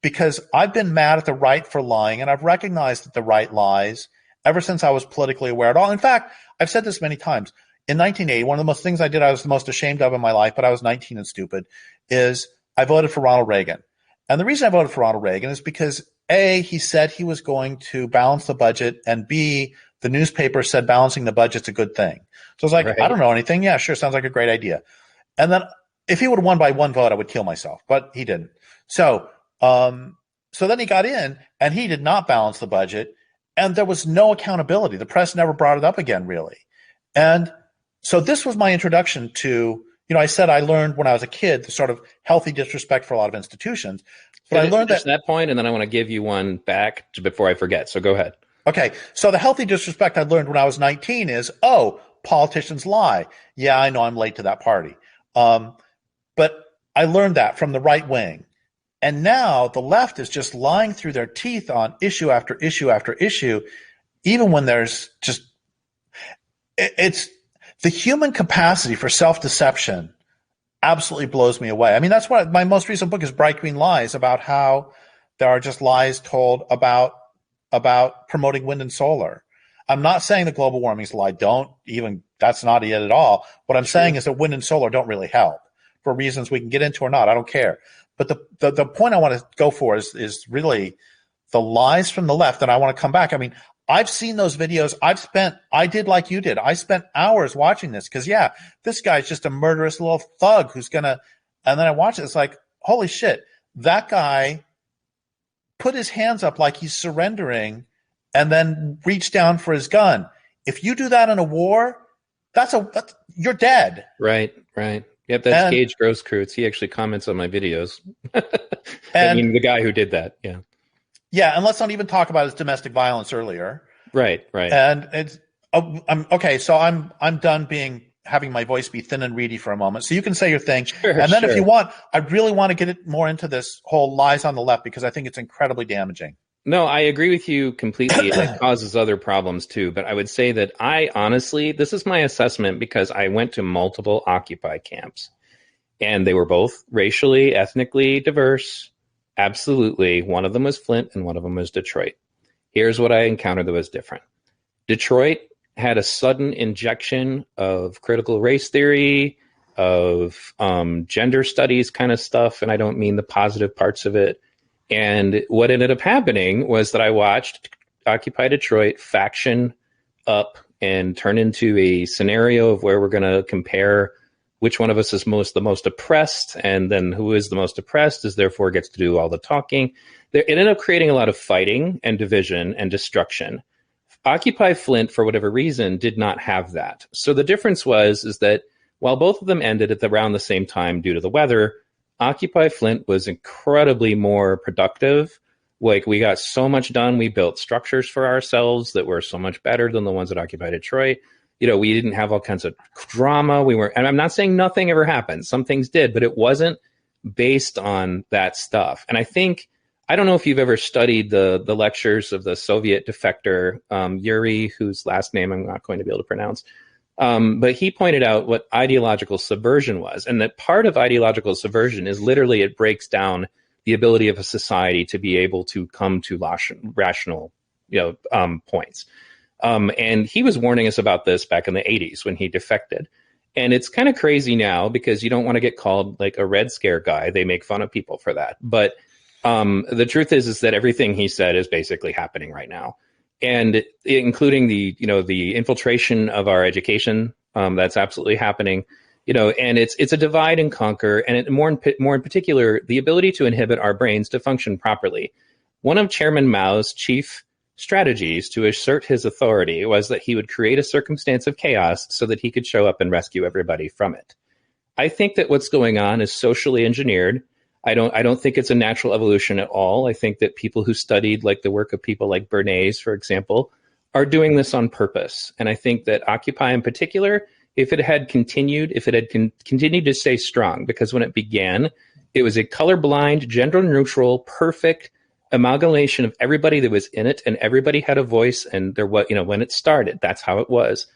[SPEAKER 2] because I've been mad at the right for lying, and I've recognized that the right lies ever since I was politically aware at all. In fact, I've said this many times. In 1980, one of the most things I did I was the most ashamed of in my life, but I was 19 and stupid, is I voted for Ronald Reagan. And the reason I voted for Ronald Reagan is because A, he said he was going to balance the budget, and B, the newspaper said balancing the budget's a good thing. So I was like, right. I don't know anything. Yeah, sure, sounds like a great idea. And then if he would have won by one vote, I would kill myself, but he didn't. So then he got in, and he did not balance the budget, and there was no accountability. The press never brought it up again, really. And so this was my introduction to, I said I learned when I was a kid the sort of healthy disrespect for a lot of institutions. But I learned
[SPEAKER 1] that point, and then I want to give you one back before I forget. So go ahead.
[SPEAKER 2] Okay. So the healthy disrespect I learned when I was 19 is, politicians lie. Yeah, I know I'm late to that party. But I learned that from the right wing. And now the left is just lying through their teeth on issue after issue after issue, even when there's just it's the human capacity for self-deception absolutely blows me away. I mean, that's what my most recent book is, Bright Green Lies, about how there are just lies told about promoting wind and solar. I'm not saying that global warming is a lie. That's not it at all. What I'm saying is that wind and solar don't really help for reasons we can get into or not. I don't care. But the point I want to go for is really the lies from the left, and I want to come back. I mean, I've seen those videos. I did like you did. I spent hours watching this because, this guy's just a murderous little thug who's going to – and then I watch it. It's like, holy shit, that guy put his hands up like he's surrendering and then reached down for his gun. If you do that in a war, you're dead.
[SPEAKER 1] Right. Yep, that's Gage Grosskreutz. He actually comments on my videos. I mean, the guy who did that, yeah.
[SPEAKER 2] Yeah, and let's not even talk about his domestic violence earlier.
[SPEAKER 1] Right.
[SPEAKER 2] And it's okay. So I'm done having my voice be thin and reedy for a moment. So you can say your thing, and then if you want, I really want to get it more into this whole lies on the left because I think it's incredibly damaging.
[SPEAKER 1] No, I agree with you completely. It causes other problems too. But I would say that this is my assessment because I went to multiple Occupy camps, and they were both racially, ethnically diverse. Absolutely. One of them was Flint and one of them was Detroit. Here's what I encountered that was different. Detroit had a sudden injection of critical race theory, of gender studies kind of stuff, and I don't mean the positive parts of it. And what ended up happening was that I watched Occupy Detroit faction up and turn into a scenario of where we're going to compare which one of us is the most oppressed, and then who is the most oppressed is therefore gets to do all the talking. It ended up creating a lot of fighting and division and destruction. Occupy Flint, for whatever reason, did not have that. So the difference is that while both of them ended at around the same time due to the weather, Occupy Flint was incredibly more productive. Like, we got so much done. We built structures for ourselves that were so much better than the ones that Occupy Detroit. We didn't have all kinds of drama. And I'm not saying nothing ever happened. Some things did, but it wasn't based on that stuff. And I don't know if you've ever studied the lectures of the Soviet defector, Yuri, whose last name I'm not going to be able to pronounce. But he pointed out what ideological subversion was. And that part of ideological subversion is literally it breaks down the ability of a society to be able to come to rational points. And he was warning us about this back in the 80s when he defected. And it's kind of crazy now because you don't want to get called like a Red Scare guy. They make fun of people for that. But the truth is that everything he said is basically happening right now. And including the infiltration of our education, that's absolutely happening. And it's a divide and conquer, and more in particular, the ability to inhibit our brains to function properly. One of Chairman Mao's chief strategies to assert his authority was that he would create a circumstance of chaos so that he could show up and rescue everybody from it. I think that what's going on is socially engineered. I don't think it's a natural evolution at all. I think that people who studied like the work of people like Bernays, for example, are doing this on purpose. And I think that Occupy in particular, if it had continued to stay strong, because when it began, it was a colorblind, gender neutral, perfect amalgamation of everybody that was in it, and everybody had a voice, and there was, when it started, that's how it was.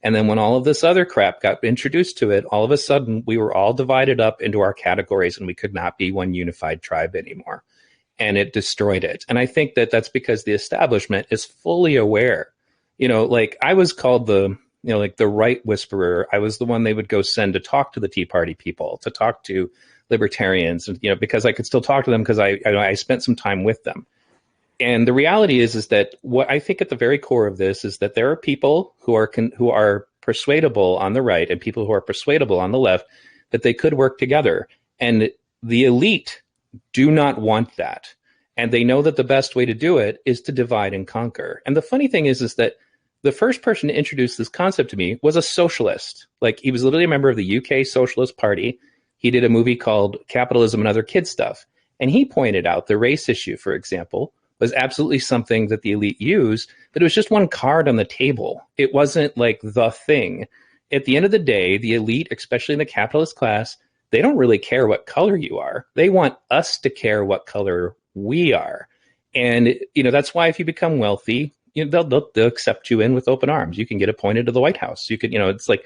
[SPEAKER 1] And then when all of this other crap got introduced to it, all of a sudden we were all divided up into our categories and we could not be one unified tribe anymore. and it destroyed it. And I think that that's because the establishment is fully aware. Like I was called like the right whisperer. I was the one they would go send to talk to the Tea Party people, to talk to libertarians, and because I could still talk to them because I spent some time with them. And the reality is that what I think at the very core of this is that there are people who are persuadable on the right and people who are persuadable on the left, that they could work together. And the elite do not want that. And they know that the best way to do it is to divide and conquer. And the funny thing is that the first person to introduce this concept to me was a socialist. Like, he was literally a member of the UK Socialist Party. He did a movie called Capitalism and Other Kid Stuff. And he pointed out the race issue, for example, was absolutely something that the elite use, but it was just one card on the table. It wasn't like the thing. At the end of the day, the elite, especially in the capitalist class, they don't really care what color you are. They want us to care what color we are. And, that's why if you become wealthy, they'll accept you in with open arms. You can get appointed to the White House. You could, it's like,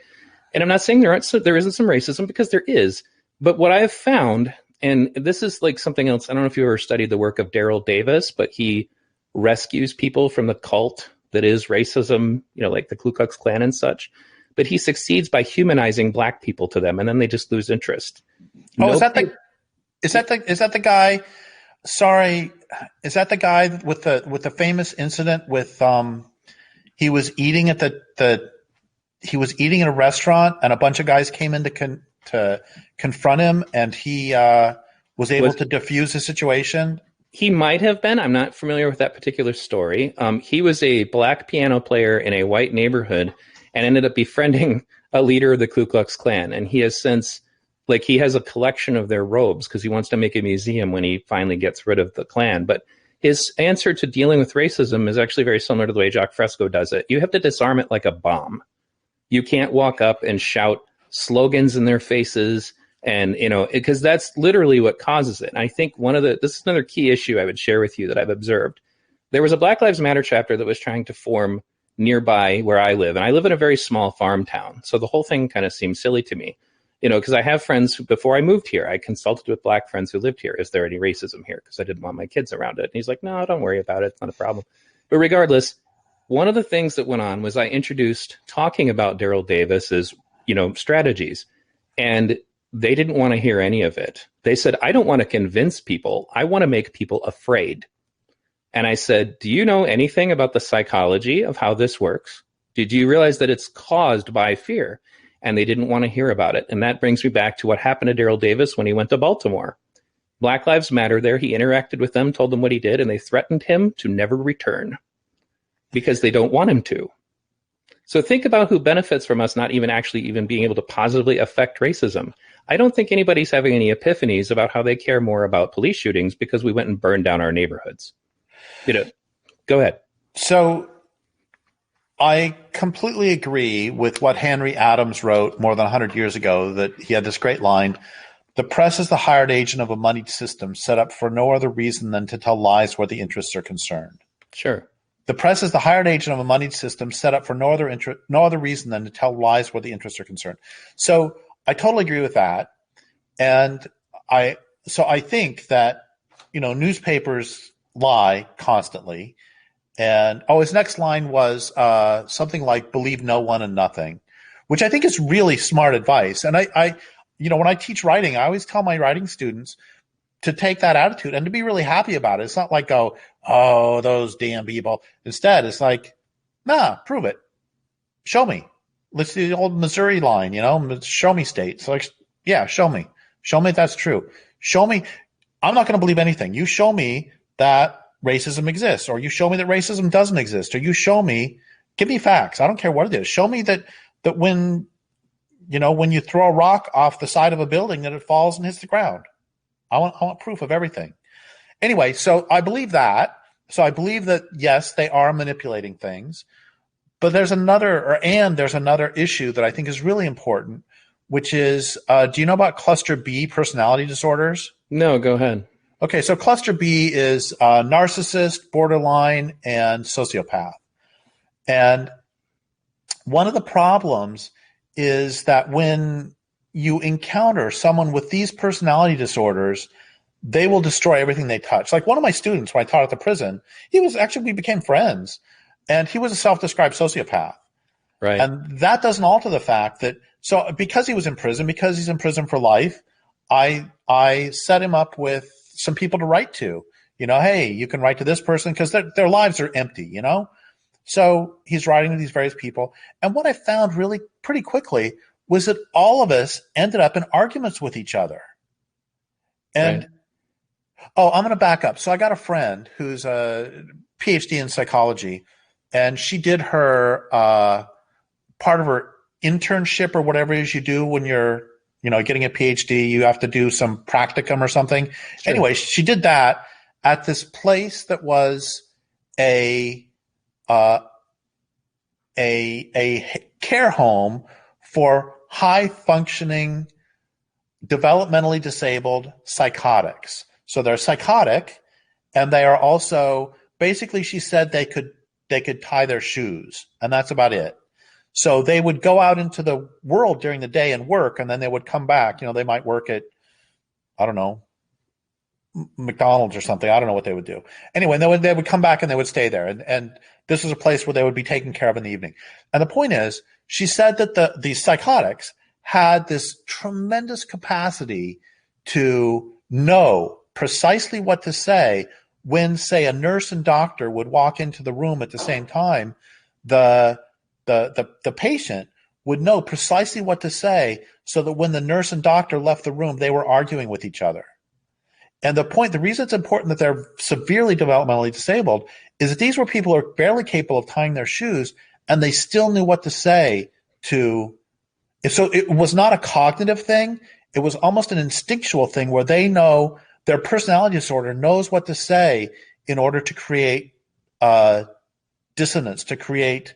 [SPEAKER 1] and I'm not saying there isn't some racism, because there is. But what I have found, and this is like something else, I don't know if you ever studied the work of Daryl Davis, but he rescues people from the cult that is racism, like the Ku Klux Klan and such. But he succeeds by humanizing black people to them, and then they just lose interest.
[SPEAKER 2] Oh, is that the guy? Sorry, is that the guy with the famous incident with he was eating at he was eating at a restaurant, and a bunch of guys came in to confront him, and he was able to diffuse the situation?
[SPEAKER 1] He might have been. I'm not familiar with that particular story. He was a black piano player in a white neighborhood and ended up befriending a leader of the Ku Klux Klan. And he has since, he has a collection of their robes because he wants to make a museum when he finally gets rid of the Klan. But his answer to dealing with racism is actually very similar to the way Jacques Fresco does it. You have to disarm it like a bomb. You can't walk up and shout slogans in their faces, and because that's literally what causes it. And I think this is another key issue I would share with you that I've observed. There was a Black Lives Matter chapter that was trying to form nearby where I live, and I live in a very small farm town, so the whole thing kind of seems silly to me, because I have friends who, before I moved here, I consulted with black friends who lived here. Is there any racism here? Because I didn't want my kids around it. And he's like, no, don't worry about it. It's not a problem. But regardless, one of the things that went on was I introduced talking about Daryl Davis's strategies, and they didn't want to hear any of it. They said, I don't want to convince people. I want to make people afraid. And I said, do you know anything about the psychology of how this works? Did you realize that it's caused by fear? And they didn't want to hear about it. And that brings me back to what happened to Daryl Davis when he went to Baltimore. Black Lives Matter there. He interacted with them, told them what he did, and they threatened him to never return because they don't want him to. So think about who benefits from us not even being able to positively affect racism. I don't think anybody's having any epiphanies about how they care more about police shootings because we went and burned down our neighborhoods. Go ahead.
[SPEAKER 2] So I completely agree with what Henry Adams wrote more than 100 years ago, that he had this great line: the press is the hired agent of a moneyed system set up for no other reason than to tell lies where the interests are concerned.
[SPEAKER 1] Sure.
[SPEAKER 2] The press is the hired agent of a moneyed system set up for no other reason than to tell lies where the interests are concerned. So I totally agree with that. And I think that, newspapers lie constantly. And his next line was something like "believe no one and nothing," which I think is really smart advice. And I when I teach writing, I always tell my writing students to take that attitude and to be really happy about it. It's not like go, oh, those damn people. Instead, it's like, nah, prove it. Show me. Let's do the old Missouri line, show me state. So like, yeah, show me. Show me that's true. Show me. I'm not going to believe anything. You show me that racism exists, or you show me that racism doesn't exist, or you show me, give me facts. I don't care what it is. Show me that when you throw a rock off the side of a building, that it falls and hits the ground. I want proof of everything. Anyway, so I believe that. So I believe that, yes, they are manipulating things. But there's another issue that I think is really important, which is, do you know about cluster B personality disorders?
[SPEAKER 1] No, go ahead.
[SPEAKER 2] Okay, so cluster B is narcissist, borderline, and sociopath. And one of the problems is that when you encounter someone with these personality disorders, they will destroy everything they touch. Like one of my students, when I taught at the prison, we became friends, and he was a self-described sociopath.
[SPEAKER 1] Right.
[SPEAKER 2] And that doesn't alter the fact that, so because he's in prison for life, I set him up with some people to write to. Hey, you can write to this person because their lives are empty, So he's writing to these various people. And what I found really pretty quickly was that all of us ended up in arguments with each other. And
[SPEAKER 1] right.
[SPEAKER 2] Oh, I'm going to back up. So I got a friend who's a PhD in psychology, and she did her part of her internship or whatever it is you do when you're, getting a PhD. You have to do some practicum or something.
[SPEAKER 1] Sure.
[SPEAKER 2] Anyway, she did that at this place that was a care home for high functioning, developmentally disabled psychotics. So they're psychotic, and they are also, basically she said they could tie their shoes, and that's about it. So they would go out into the world during the day and work, and then they would come back. They might work at, I don't know, McDonald's or something. I don't know what they would do. Anyway, they would come back and they would stay there. And this was a place where they would be taken care of in the evening. And the point is, she said that the psychotics had this tremendous capacity to know precisely what to say when, say, a nurse and doctor would walk into the room at the same time. The patient would know precisely what to say so that when the nurse and doctor left the room, they were arguing with each other. And the reason it's important that they're severely developmentally disabled is that these were people who are barely capable of tying their shoes, and they still knew what to say to. So it was not a cognitive thing. It was almost an instinctual thing where they know their personality disorder knows what to say in order to create dissonance, to create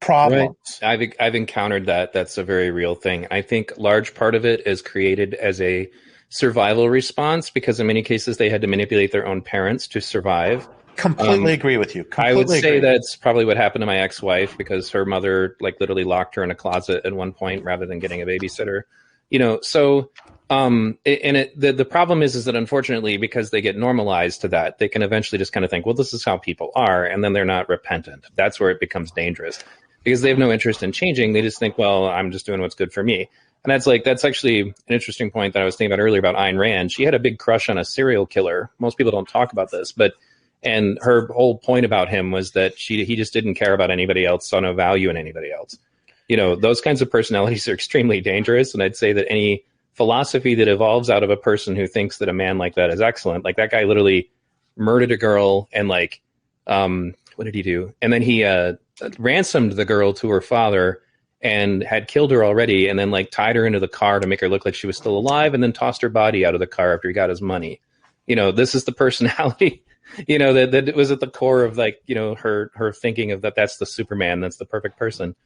[SPEAKER 2] problems.
[SPEAKER 1] Right. I've encountered that. That's a very real thing. I think large part of it is created as a survival response because in many cases they had to manipulate their own parents to survive.
[SPEAKER 2] Completely agree with you.
[SPEAKER 1] I would say that's probably what happened to my ex-wife because her mother literally locked her in a closet at one point rather than getting a babysitter. So the problem is that unfortunately because they get normalized to that, they can eventually just kind of think, well, this is how people are, and then they're not repentant. That's where it becomes dangerous because they have no interest in changing. They just think, well, I'm just doing what's good for me. And that's actually an interesting point that I was thinking about earlier about Ayn Rand. She had a big crush on a serial killer. Most people don't talk about this, and her whole point about him was that he just didn't care about anybody else, saw no value in anybody else. Those kinds of personalities are extremely dangerous. And I'd say that any philosophy that evolves out of a person who thinks that a man like that is excellent, like that guy literally murdered a girl and what did he do? And then he ransomed the girl to her father and had killed her already and then tied her into the car to make her look like she was still alive and then tossed her body out of the car after he got his money. This is the personality, that was at the core of her thinking of that's the Superman. That's the perfect person.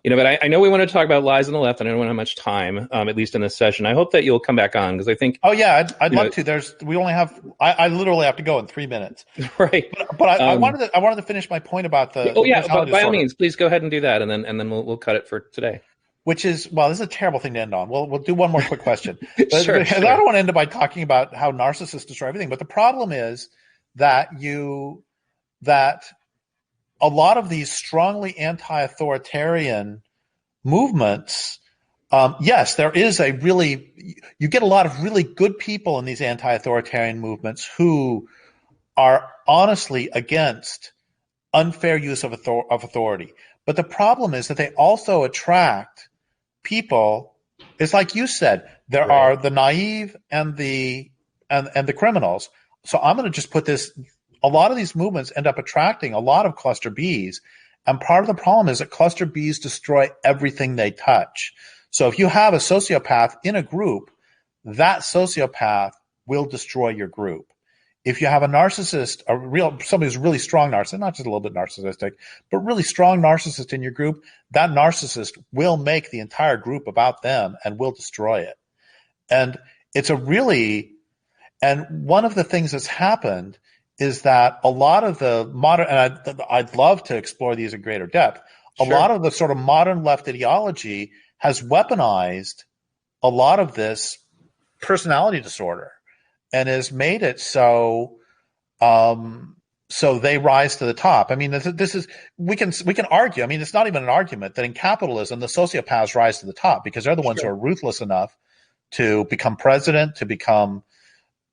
[SPEAKER 1] But I know we want to talk about lies on the left, and I don't have much time, at least in this session. I hope that you'll come back on because I think.
[SPEAKER 2] Oh yeah, I'd love to. We only have. I literally have to go in 3 minutes.
[SPEAKER 1] Right.
[SPEAKER 2] But I wanted to finish my point about the.
[SPEAKER 1] Oh yeah, but by all means, please go ahead and do that, and then we'll cut it for today.
[SPEAKER 2] Which is this is a terrible thing to end on. We'll do one more quick question.
[SPEAKER 1] Sure.
[SPEAKER 2] I don't want to end it by talking about how narcissists destroy everything, but the problem is that a lot of these strongly anti-authoritarian movements, yes, there is you get a lot of really good people in these anti-authoritarian movements who are honestly against unfair use of authority. But the problem is that they also attract people. It's like you said, there are the naive and the criminals. So I'm going to just put this. A lot of these movements end up attracting a lot of cluster Bs. And part of the problem is that cluster Bs destroy everything they touch. So if you have a sociopath in a group, that sociopath will destroy your group. If you have a narcissist, somebody who's really strong narcissist, not just a little bit narcissistic, but really strong narcissist in your group, that narcissist will make the entire group about them and will destroy it. And and one of the things that's happened is that a lot of the modern, and I'd love to explore these in greater depth, a lot of the sort of modern left ideology has weaponized a lot of this personality disorder. and has made it so so they rise to the top. I mean, this is we can argue. I mean, it's not even an argument that in capitalism the sociopaths rise to the top because they're the ones who are ruthless enough to become president, to become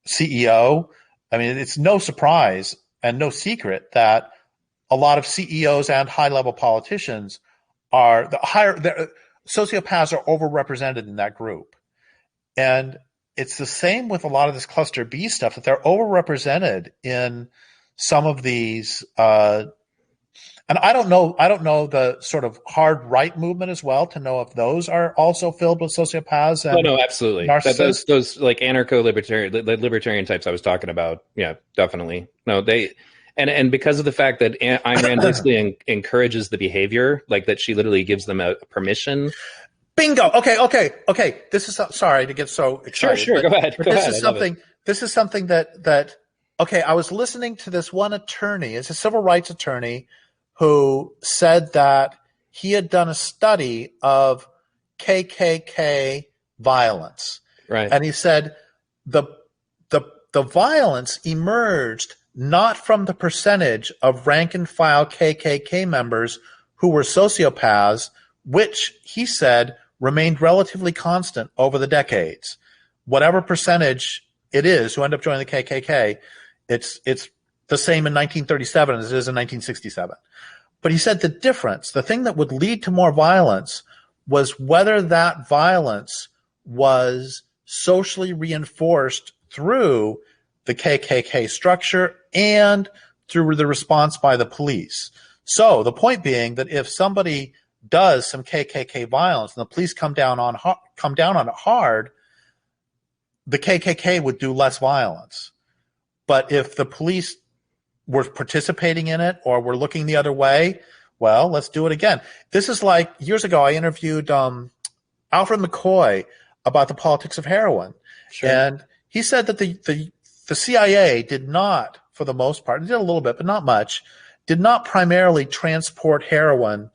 [SPEAKER 2] CEO. I mean, it's no surprise and no secret that a lot of CEOs and high-level politicians are sociopaths are overrepresented in that group. And it's the same with a lot of this cluster B stuff, that they're overrepresented in some of these and I don't know the sort of hard right movement as well to know if those are also filled with sociopaths and
[SPEAKER 1] no, absolutely.
[SPEAKER 2] narcissists.
[SPEAKER 1] Those like libertarian types I was talking about. Yeah, definitely. No, they and because of the fact that Ayn Rand basically encourages the behavior, like that she literally gives them a permission.
[SPEAKER 2] Bingo. Okay. This is sorry to get so excited.
[SPEAKER 1] Sure. Go ahead.
[SPEAKER 2] This is something that okay. I was listening to this one attorney. It's a civil rights attorney who said that he had done a study of KKK violence,
[SPEAKER 1] right?
[SPEAKER 2] And he said the violence emerged not from the percentage of rank and file KKK members who were sociopaths, which he said remained relatively constant over the decades. Whatever percentage it is who end up joining the KKK, it's the same in 1937 as it is in 1967. But he said the difference, the thing that would lead to more violence, was whether that violence was socially reinforced through the KKK structure and through the response by the police. So the point being that if somebody does some KKK violence and the police come down on it hard, the KKK would do less violence. But if the police were participating in it or were looking the other way, well, let's do it again. This is like years ago I interviewed Alfred McCoy about the politics of heroin. Sure. And he said that the CIA did not, for the most part, it did a little bit, but not much, did not primarily transport heroin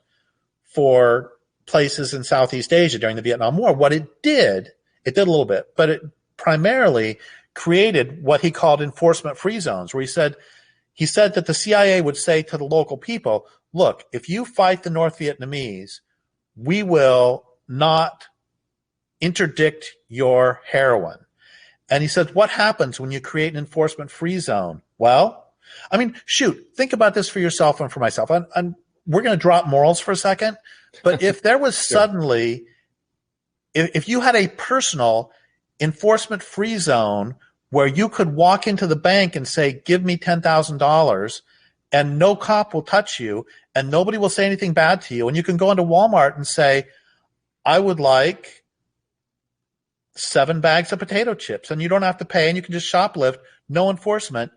[SPEAKER 2] for places in Southeast Asia during the Vietnam War. What it did a little bit, but it primarily created what he called enforcement-free zones, where he said that the CIA would say to the local people, look, if you fight the North Vietnamese, we will not interdict your heroin. And he said, what happens when you create an enforcement-free zone? Well, I mean, shoot, think about this for yourself and for myself. We're going to drop morals for a second, but if there was suddenly, if you had a personal enforcement-free zone where you could walk into the bank and say, give me $10,000 and no cop will touch you and nobody will say anything bad to you. And you can go into Walmart and say, I would like 7 bags of potato chips, and you don't have to pay and you can just shoplift, no enforcement.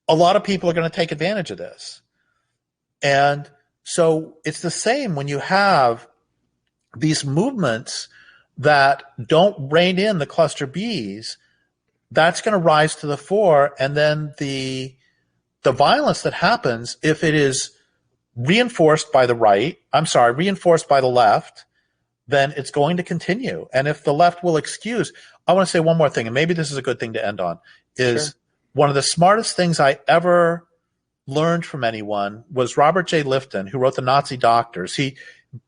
[SPEAKER 2] A lot of people are going to take advantage of this. And so it's the same when you have these movements that don't rein in the cluster Bs. That's going to rise to the fore, and then the violence that happens, if it is reinforced by the left, then it's going to continue. And if the left will excuse, I want to say one more thing, and maybe this is a good thing to end on, is one of the smartest things I ever learned from anyone was Robert J. Lifton, who wrote The Nazi Doctors.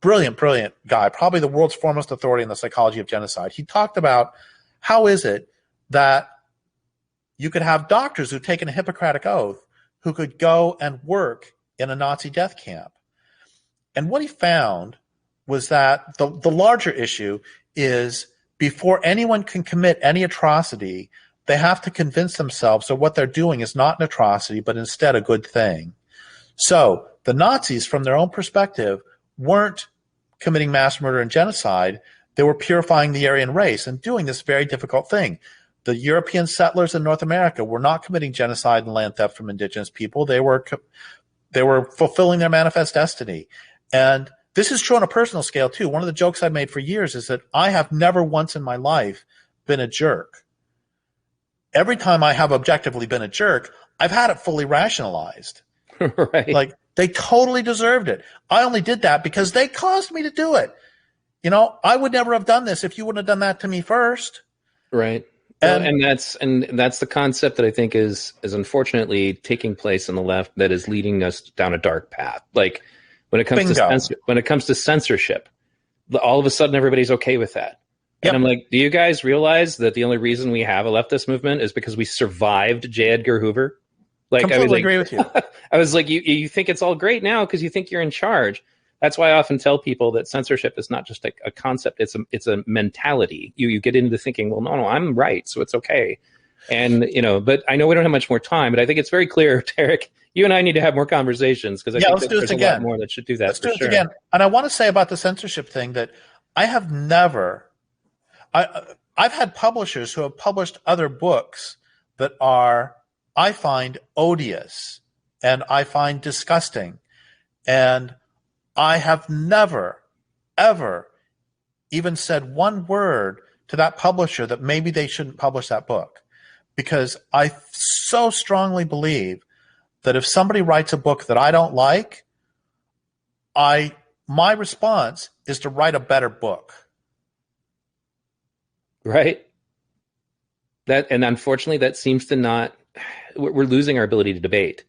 [SPEAKER 2] Brilliant guy, probably the world's foremost authority in the psychology of genocide. He talked about how is it that you could have doctors who've taken a Hippocratic oath who could go and work in a Nazi death camp. And what he found was that the larger issue is before anyone can commit any atrocity, they have to convince themselves that what they're doing is not an atrocity, but instead a good thing. So the Nazis, from their own perspective, weren't committing mass murder and genocide. They were purifying the Aryan race and doing this very difficult thing. The European settlers in North America were not committing genocide and land theft from indigenous people. They were fulfilling their manifest destiny. And this is true on a personal scale, too. One of the jokes I've made for years is that I have never once in my life been a jerk. Every time I have objectively been a jerk, I've had it fully rationalized.
[SPEAKER 1] Right.
[SPEAKER 2] Like, they totally deserved it. I only did that because they caused me to do it. You know, I would never have done this if you wouldn't have done that to me first.
[SPEAKER 1] Right. Well,
[SPEAKER 2] And
[SPEAKER 1] and that's the concept that I think is unfortunately taking place on the left that is leading us down a dark path. Like
[SPEAKER 2] bingo.
[SPEAKER 1] when it comes to censorship, all of a sudden everybody's okay with that. And I'm
[SPEAKER 2] Yep.
[SPEAKER 1] like, do you guys realize that the only reason we have a leftist movement is because we survived J. Edgar Hoover? Like I was
[SPEAKER 2] Completely
[SPEAKER 1] like,
[SPEAKER 2] agree with you.
[SPEAKER 1] I was like, you think it's all great now because you think you're in charge. That's why I often tell people that censorship is not just a concept; it's a mentality. You get into thinking, well, no, I'm right, so it's okay. And but I know we don't have much more time, but I think it's very clear, Derek. You and I need to have more conversations because I
[SPEAKER 2] Yeah,
[SPEAKER 1] think
[SPEAKER 2] let's
[SPEAKER 1] that
[SPEAKER 2] do this
[SPEAKER 1] there's a lot
[SPEAKER 2] again.
[SPEAKER 1] more that should do that
[SPEAKER 2] Let's
[SPEAKER 1] for
[SPEAKER 2] do this
[SPEAKER 1] sure.
[SPEAKER 2] again. And I want to say about the censorship thing that I have never, I've had publishers who have published other books that are, I find odious and I find disgusting. And I have never, ever even said one word to that publisher that maybe they shouldn't publish that book. Because I so strongly believe that if somebody writes a book that I don't like, my response is to write a better book.
[SPEAKER 1] Right. And unfortunately, that seems to not. We're losing our ability to debate.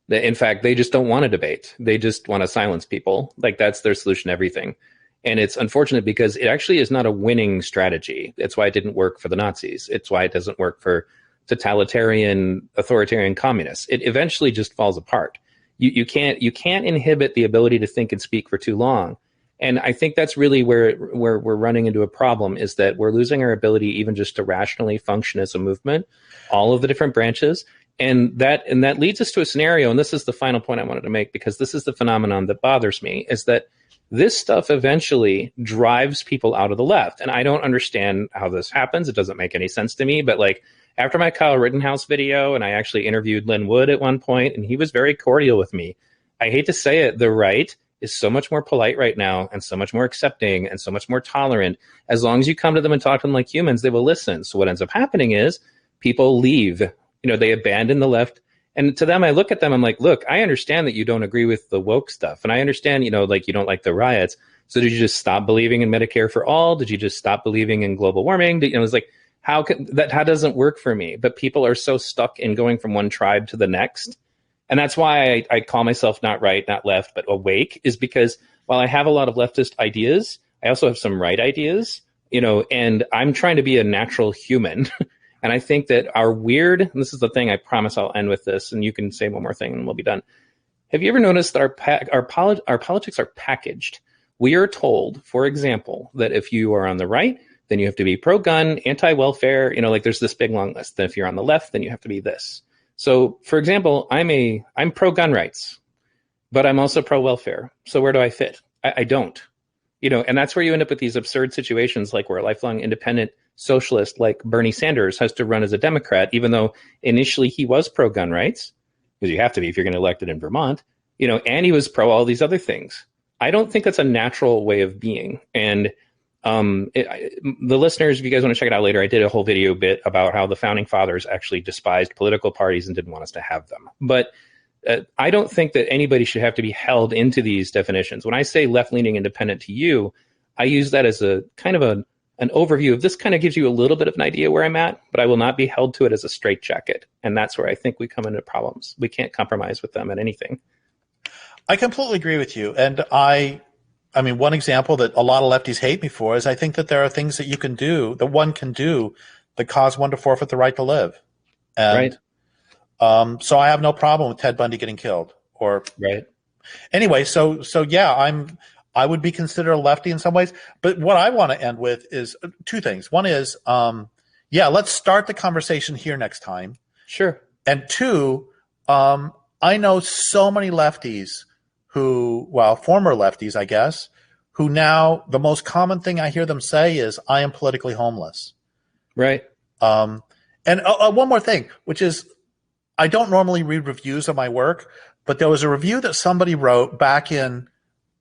[SPEAKER 1] In fact, they just don't want to debate. They just want to silence people. Like that's their solution to everything. And it's unfortunate because it actually is not a winning strategy. That's why it didn't work for the Nazis. It's why it doesn't work for totalitarian, authoritarian communists. It eventually just falls apart. You can't inhibit the ability to think and speak for too long. And I think that's really where we're running into a problem is that we're losing our ability even just to rationally function as a movement, all of the different branches. And that leads us to a scenario, and this is the final point I wanted to make, because this is the phenomenon that bothers me, is that this stuff eventually drives people out of the left. And I don't understand how this happens. It doesn't make any sense to me. But like after my Kyle Rittenhouse video, and I actually interviewed Lynn Wood at one point, and he was very cordial with me. I hate to say it, the right is so much more polite right now and so much more accepting and so much more tolerant. As long as you come to them and talk to them like humans, they will listen. So what ends up happening is people leave. They abandon the left. And to them, I look at them, I'm like, look, I understand that you don't agree with the woke stuff. And I understand, like you don't like the riots. So did you just stop believing in Medicare for all? Did you just stop believing in global warming? It's like, how doesn't work for me? But people are so stuck in going from one tribe to the next. And that's why I call myself not right, not left, but awake, is because while I have a lot of leftist ideas, I also have some right ideas, and I'm trying to be a natural human. And I think that our weird, and this is the thing, I promise I'll end with this, and you can say one more thing and we'll be done. Have you ever noticed that our politics are packaged? We are told, for example, that if you are on the right, then you have to be pro-gun, anti-welfare, like there's this big long list. Then if you're on the left, then you have to be this. So, for example, I'm pro-gun rights, but I'm also pro-welfare. So where do I fit? I don't. And that's where you end up with these absurd situations like where a lifelong independent socialist like Bernie Sanders has to run as a Democrat, even though initially he was pro-gun rights, because you have to be if you're going to elect it in Vermont, and he was pro all these other things. I don't think that's a natural way of being. And the listeners, if you guys want to check it out later, I did a whole video bit about how the founding fathers actually despised political parties and didn't want us to have them. But I don't think that anybody should have to be held into these definitions. When I say left-leaning independent to you, I use that as a kind of an overview of this. Kind of gives you a little bit of an idea where I'm at, but I will not be held to it as a straitjacket. And that's where I think we come into problems. We can't compromise with them at anything.
[SPEAKER 2] I completely agree with you. And I mean, one example that a lot of lefties hate me for is I think that there are things that you can do, that one can do, that cause one to forfeit the right to live. And
[SPEAKER 1] right.
[SPEAKER 2] So I have no problem with Ted Bundy getting killed. Or
[SPEAKER 1] right.
[SPEAKER 2] Anyway, so yeah, I would be considered a lefty in some ways. But what I want to end with is two things. One is, let's start the conversation here next time.
[SPEAKER 1] Sure.
[SPEAKER 2] And two, I know so many lefties former lefties, I guess, who now the most common thing I hear them say is, I am politically homeless.
[SPEAKER 1] Right.
[SPEAKER 2] And one more thing, which is, I don't normally read reviews of my work, but there was a review that somebody wrote back in,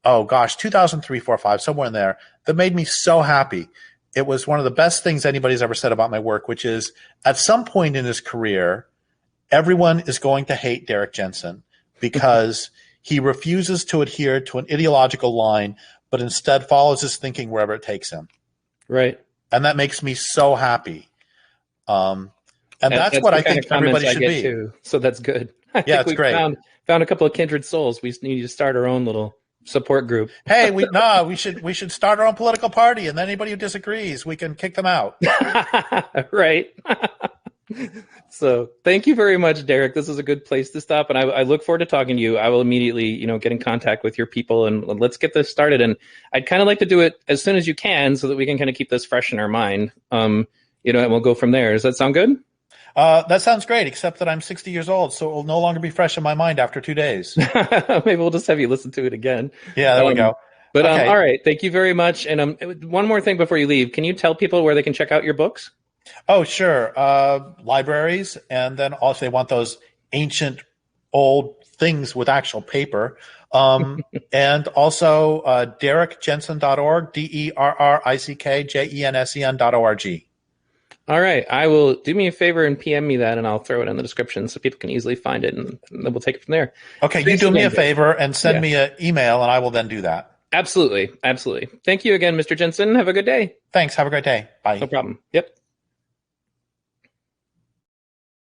[SPEAKER 2] 2003, 4, 5, somewhere in there, that made me so happy. It was one of the best things anybody's ever said about my work, which is, at some point in his career, everyone is going to hate Derrick Jensen because he refuses to adhere to an ideological line, but instead follows his thinking wherever it takes him.
[SPEAKER 1] Right.
[SPEAKER 2] And that makes me so happy. And that's what
[SPEAKER 1] the
[SPEAKER 2] I
[SPEAKER 1] kind
[SPEAKER 2] think
[SPEAKER 1] of comments
[SPEAKER 2] everybody
[SPEAKER 1] I
[SPEAKER 2] should
[SPEAKER 1] get
[SPEAKER 2] be.
[SPEAKER 1] too. So that's good. I
[SPEAKER 2] Yeah,
[SPEAKER 1] think
[SPEAKER 2] it's
[SPEAKER 1] we
[SPEAKER 2] great.
[SPEAKER 1] found a couple of kindred souls. We need to start our own little support group.
[SPEAKER 2] Hey, we should start our own political party, and then anybody who disagrees, we can kick them out.
[SPEAKER 1] Right. So thank you very much, Derrick. This is a good place to stop, and I look forward to talking to you. I will immediately, get in contact with your people, and let's get this started. And I'd kind of like to do it as soon as you can, so that we can kind of keep this fresh in our mind. And we'll go from there. Does that sound good?
[SPEAKER 2] That sounds great, except that I'm 60 years old, so it will no longer be fresh in my mind after 2 days.
[SPEAKER 1] Maybe we'll just have you listen to it again.
[SPEAKER 2] Yeah, there we go.
[SPEAKER 1] But
[SPEAKER 2] Okay.
[SPEAKER 1] all right, thank you very much. And one more thing before you leave, can you tell people where they can check out your books?
[SPEAKER 2] Oh, sure. Libraries, and then also they want those ancient old things with actual paper. And also DerrickJensen.org, DerrickJensen.org.
[SPEAKER 1] All right. I will do me a favor and PM me that, and I'll throw it in the description so people can easily find it, and then we'll take it from there.
[SPEAKER 2] Okay, you do me a favor and send me an email, and I will then do that.
[SPEAKER 1] Absolutely. Absolutely. Thank you again, Mr. Jensen. Have a good day.
[SPEAKER 2] Thanks. Have a great day. Bye.
[SPEAKER 1] No problem. Yep.